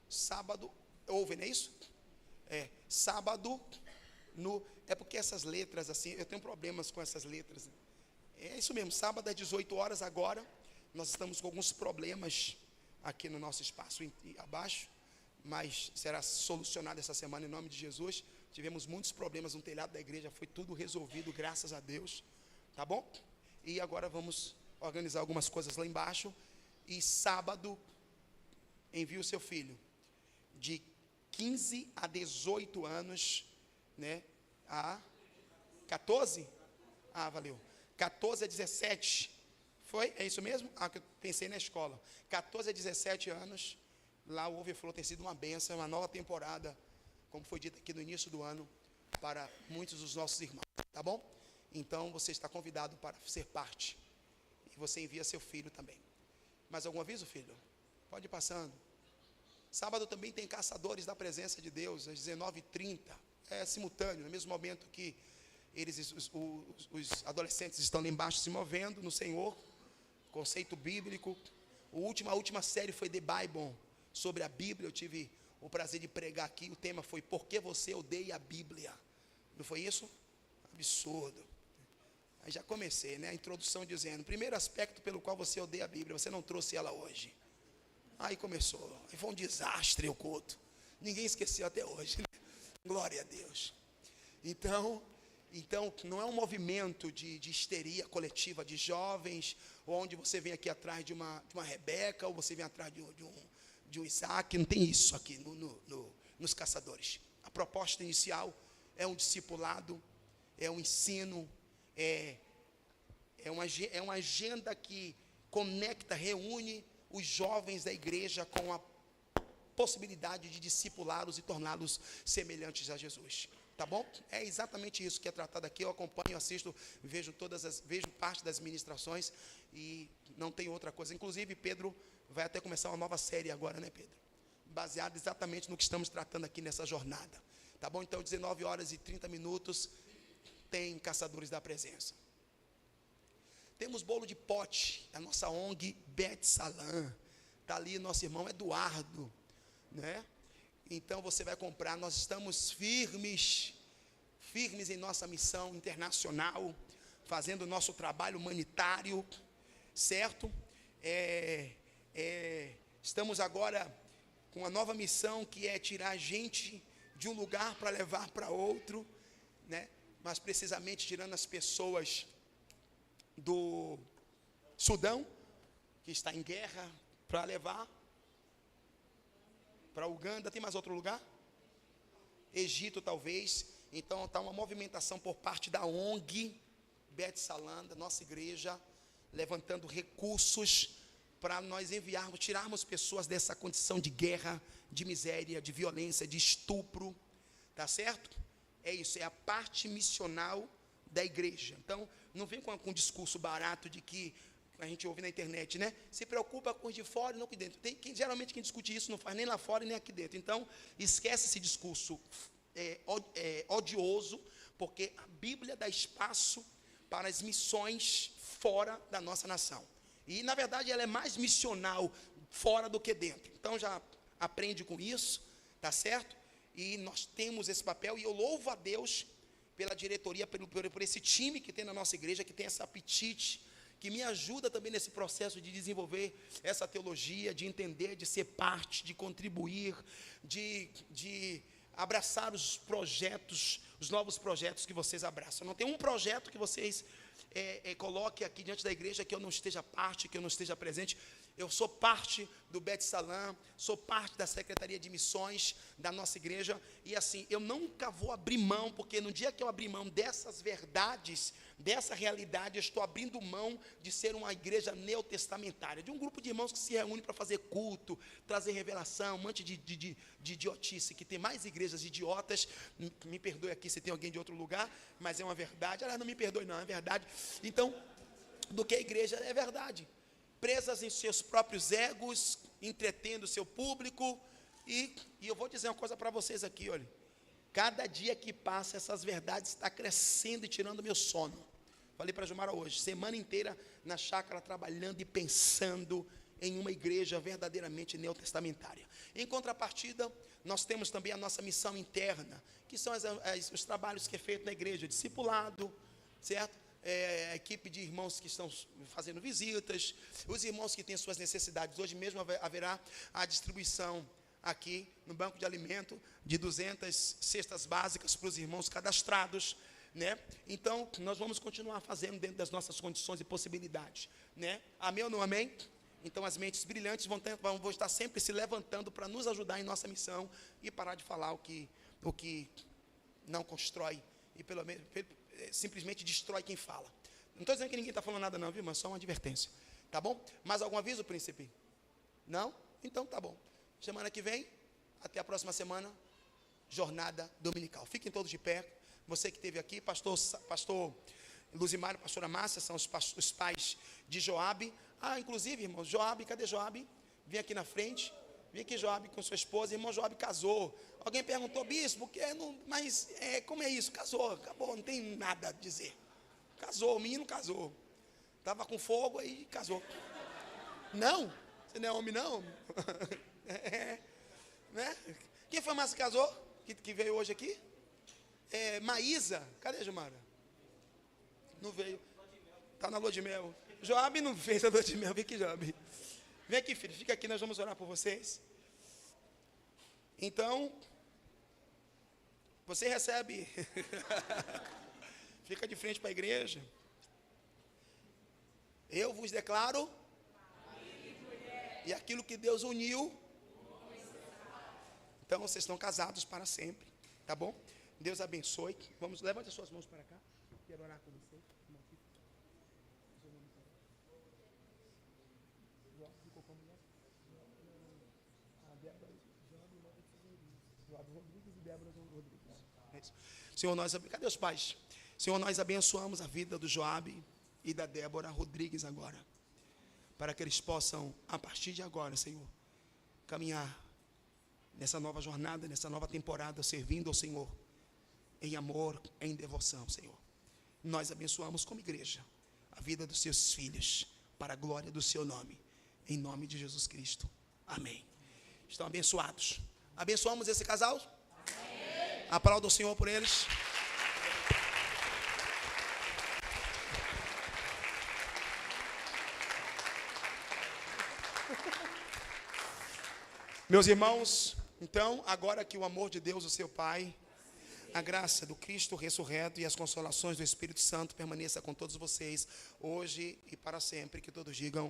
sábado, houve, não é isso? Sábado, é porque essas letras assim, eu tenho problemas com essas letras. É isso mesmo, sábado às 18 horas agora, nós estamos com alguns problemas aqui no nosso espaço abaixo, mas será solucionado essa semana em nome de Jesus. Tivemos muitos problemas no telhado da igreja, foi tudo resolvido, graças a Deus, tá bom? E agora vamos organizar algumas coisas lá embaixo, e sábado, envie o seu filho, de 15 a 18 anos, né, a 14? Ah, valeu. 14 a 17, foi? É isso mesmo? Ah, que eu pensei na escola. 14 a 17 anos, lá o Overflow tem sido uma bênção, uma nova temporada, como foi dito aqui no início do ano, para muitos dos nossos irmãos, tá bom? Então, você está convidado para ser parte, e você envia seu filho também. Mais algum aviso, filho? Pode ir passando. Sábado também tem Caçadores da Presença de Deus, às 19h30, simultâneo, no mesmo momento que os adolescentes estão lá embaixo se movendo no Senhor, conceito bíblico. A última série foi The Bible, sobre a Bíblia. Eu tive o prazer de pregar aqui. O tema foi: por que você odeia a Bíblia? Não foi isso? Absurdo. Aí já comecei, né? A introdução dizendo: primeiro aspecto pelo qual você odeia a Bíblia, você não trouxe ela hoje. Aí começou. Aí foi um desastre o culto. Ninguém esqueceu até hoje, né? Glória a Deus. Então, não é um movimento de histeria coletiva de jovens, onde você vem aqui atrás de uma Rebeca, ou você vem atrás de um Isaac. Não tem isso aqui nos caçadores. A proposta inicial é um discipulado, é um ensino, é uma agenda que conecta, reúne os jovens da igreja com a possibilidade de discipulá-los e torná-los semelhantes a Jesus. Tá bom? É exatamente isso que é tratado aqui. Eu acompanho, assisto, vejo parte das ministrações e não tem outra coisa. Inclusive, Pedro vai até começar uma nova série agora, né, Pedro? Baseado exatamente no que estamos tratando aqui nessa jornada. Tá bom? Então, 19h30 tem Caçadores da Presença. Temos bolo de pote, a nossa ONG Bet Salam. Está ali nosso irmão Eduardo, né? Então você vai comprar. Nós estamos firmes em nossa missão internacional, fazendo o nosso trabalho humanitário, certo? Estamos agora com uma nova missão, que é tirar a gente de um lugar para levar para outro, né? Mas precisamente tirando as pessoas do Sudão, que está em guerra, para levar para Uganda. Tem mais outro lugar? Egito, talvez. Então está uma movimentação por parte da ONG Bet Salam, da nossa igreja, levantando recursos para nós enviarmos, tirarmos pessoas dessa condição de guerra, de miséria, de violência, de estupro. Tá certo? É isso, é a parte missional da igreja. Então, não vem com um discurso barato de que a gente ouve na internet, né? Se preocupa com os de fora e não aqui dentro. Geralmente quem discute isso não faz nem lá fora e nem aqui dentro. Então, esquece esse discurso odioso, porque a Bíblia dá espaço para as missões fora da nossa nação. E, na verdade, ela é mais missional fora do que dentro. Então, já aprende com isso, tá certo? E nós temos esse papel, e eu louvo a Deus pela diretoria, por esse time que tem na nossa igreja, que tem esse apetite, que me ajuda também nesse processo de desenvolver essa teologia, de entender, de ser parte, de contribuir, de abraçar os projetos, os novos projetos que vocês abraçam. Não tem um projeto que vocês coloquem aqui diante da igreja que eu não esteja parte, que eu não esteja presente. Eu sou parte do Bet Salam, sou parte da Secretaria de Missões da nossa igreja, e assim, eu nunca vou abrir mão, porque no dia que eu abrir mão dessas verdades, dessa realidade, eu estou abrindo mão de ser uma igreja neotestamentária, de um grupo de irmãos que se reúne para fazer culto, trazer revelação, um monte de idiotice, que tem mais igrejas idiotas. Me perdoe aqui se tem alguém de outro lugar, mas é uma verdade. Não me perdoe não, é verdade. Então, do que a igreja é verdade, presas em seus próprios egos, entretendo o seu público, e eu vou dizer uma coisa para vocês aqui, olha, cada dia que passa, essas verdades estão crescendo e tirando meu sono. Falei para a Gilmara hoje, semana inteira na chácara, trabalhando e pensando em uma igreja verdadeiramente neotestamentária. Em contrapartida, nós temos também a nossa missão interna, que são os trabalhos que é feito na igreja, discipulado, certo? A equipe de irmãos que estão fazendo visitas, os irmãos que têm suas necessidades. Hoje mesmo haverá a distribuição aqui no banco de alimento de 200 cestas básicas para os irmãos cadastrados, né? Então, nós vamos continuar fazendo dentro das nossas condições e possibilidades, né? Amém ou não amém? Então, as mentes brilhantes vão estar sempre se levantando para nos ajudar em nossa missão e parar de falar o que não constrói e pelo menos simplesmente destrói quem fala. Não estou dizendo que ninguém está falando nada não, viu? Mas só uma advertência, tá bom? Mais algum aviso, príncipe? Não? Então tá bom. Semana que vem, até a próxima semana, jornada dominical. Fiquem todos de pé. Você que esteve aqui, pastor Luzimário, pastora Márcia, são os pais de Joabe. Inclusive, irmãos, Joabe, cadê Joabe? Vem aqui na frente. Vi que Joabe com sua esposa, irmão Joabe casou. Alguém perguntou, bispo, mas como é isso? Casou, acabou, não tem nada a dizer. Casou, o menino casou. Estava com fogo aí casou. Não? Você não é homem não? Né? Quem foi mais que casou? Que veio hoje aqui? Maísa. Cadê a Gilmara? Não veio. Está na lua de mel. Joabe não fez a lua de mel. Vem aqui, Joabe. Vem aqui, filho. Fica aqui, nós vamos orar por vocês. Então, você recebe. Fica de frente para a igreja. Eu vos declaro. E aquilo que Deus uniu. Então, vocês estão casados para sempre. Tá bom? Deus abençoe. Vamos, levante as suas mãos para cá. Quero orar com você. Senhor, cadê os pais? Senhor, nós abençoamos a vida do Joabe e da Débora Rodrigues agora, para que eles possam, a partir de agora, Senhor, caminhar nessa nova jornada, nessa nova temporada, servindo ao Senhor, em amor, em devoção, Senhor. Nós abençoamos como igreja a vida dos seus filhos, para a glória do seu nome, em nome de Jesus Cristo. Amém. Estão abençoados. Abençoamos esse casal? Amém. Aplauda o Senhor por eles. Meus irmãos, então, agora que o amor de Deus, o seu Pai, a graça do Cristo ressurreto e as consolações do Espírito Santo permaneça com todos vocês, hoje e para sempre, que todos digam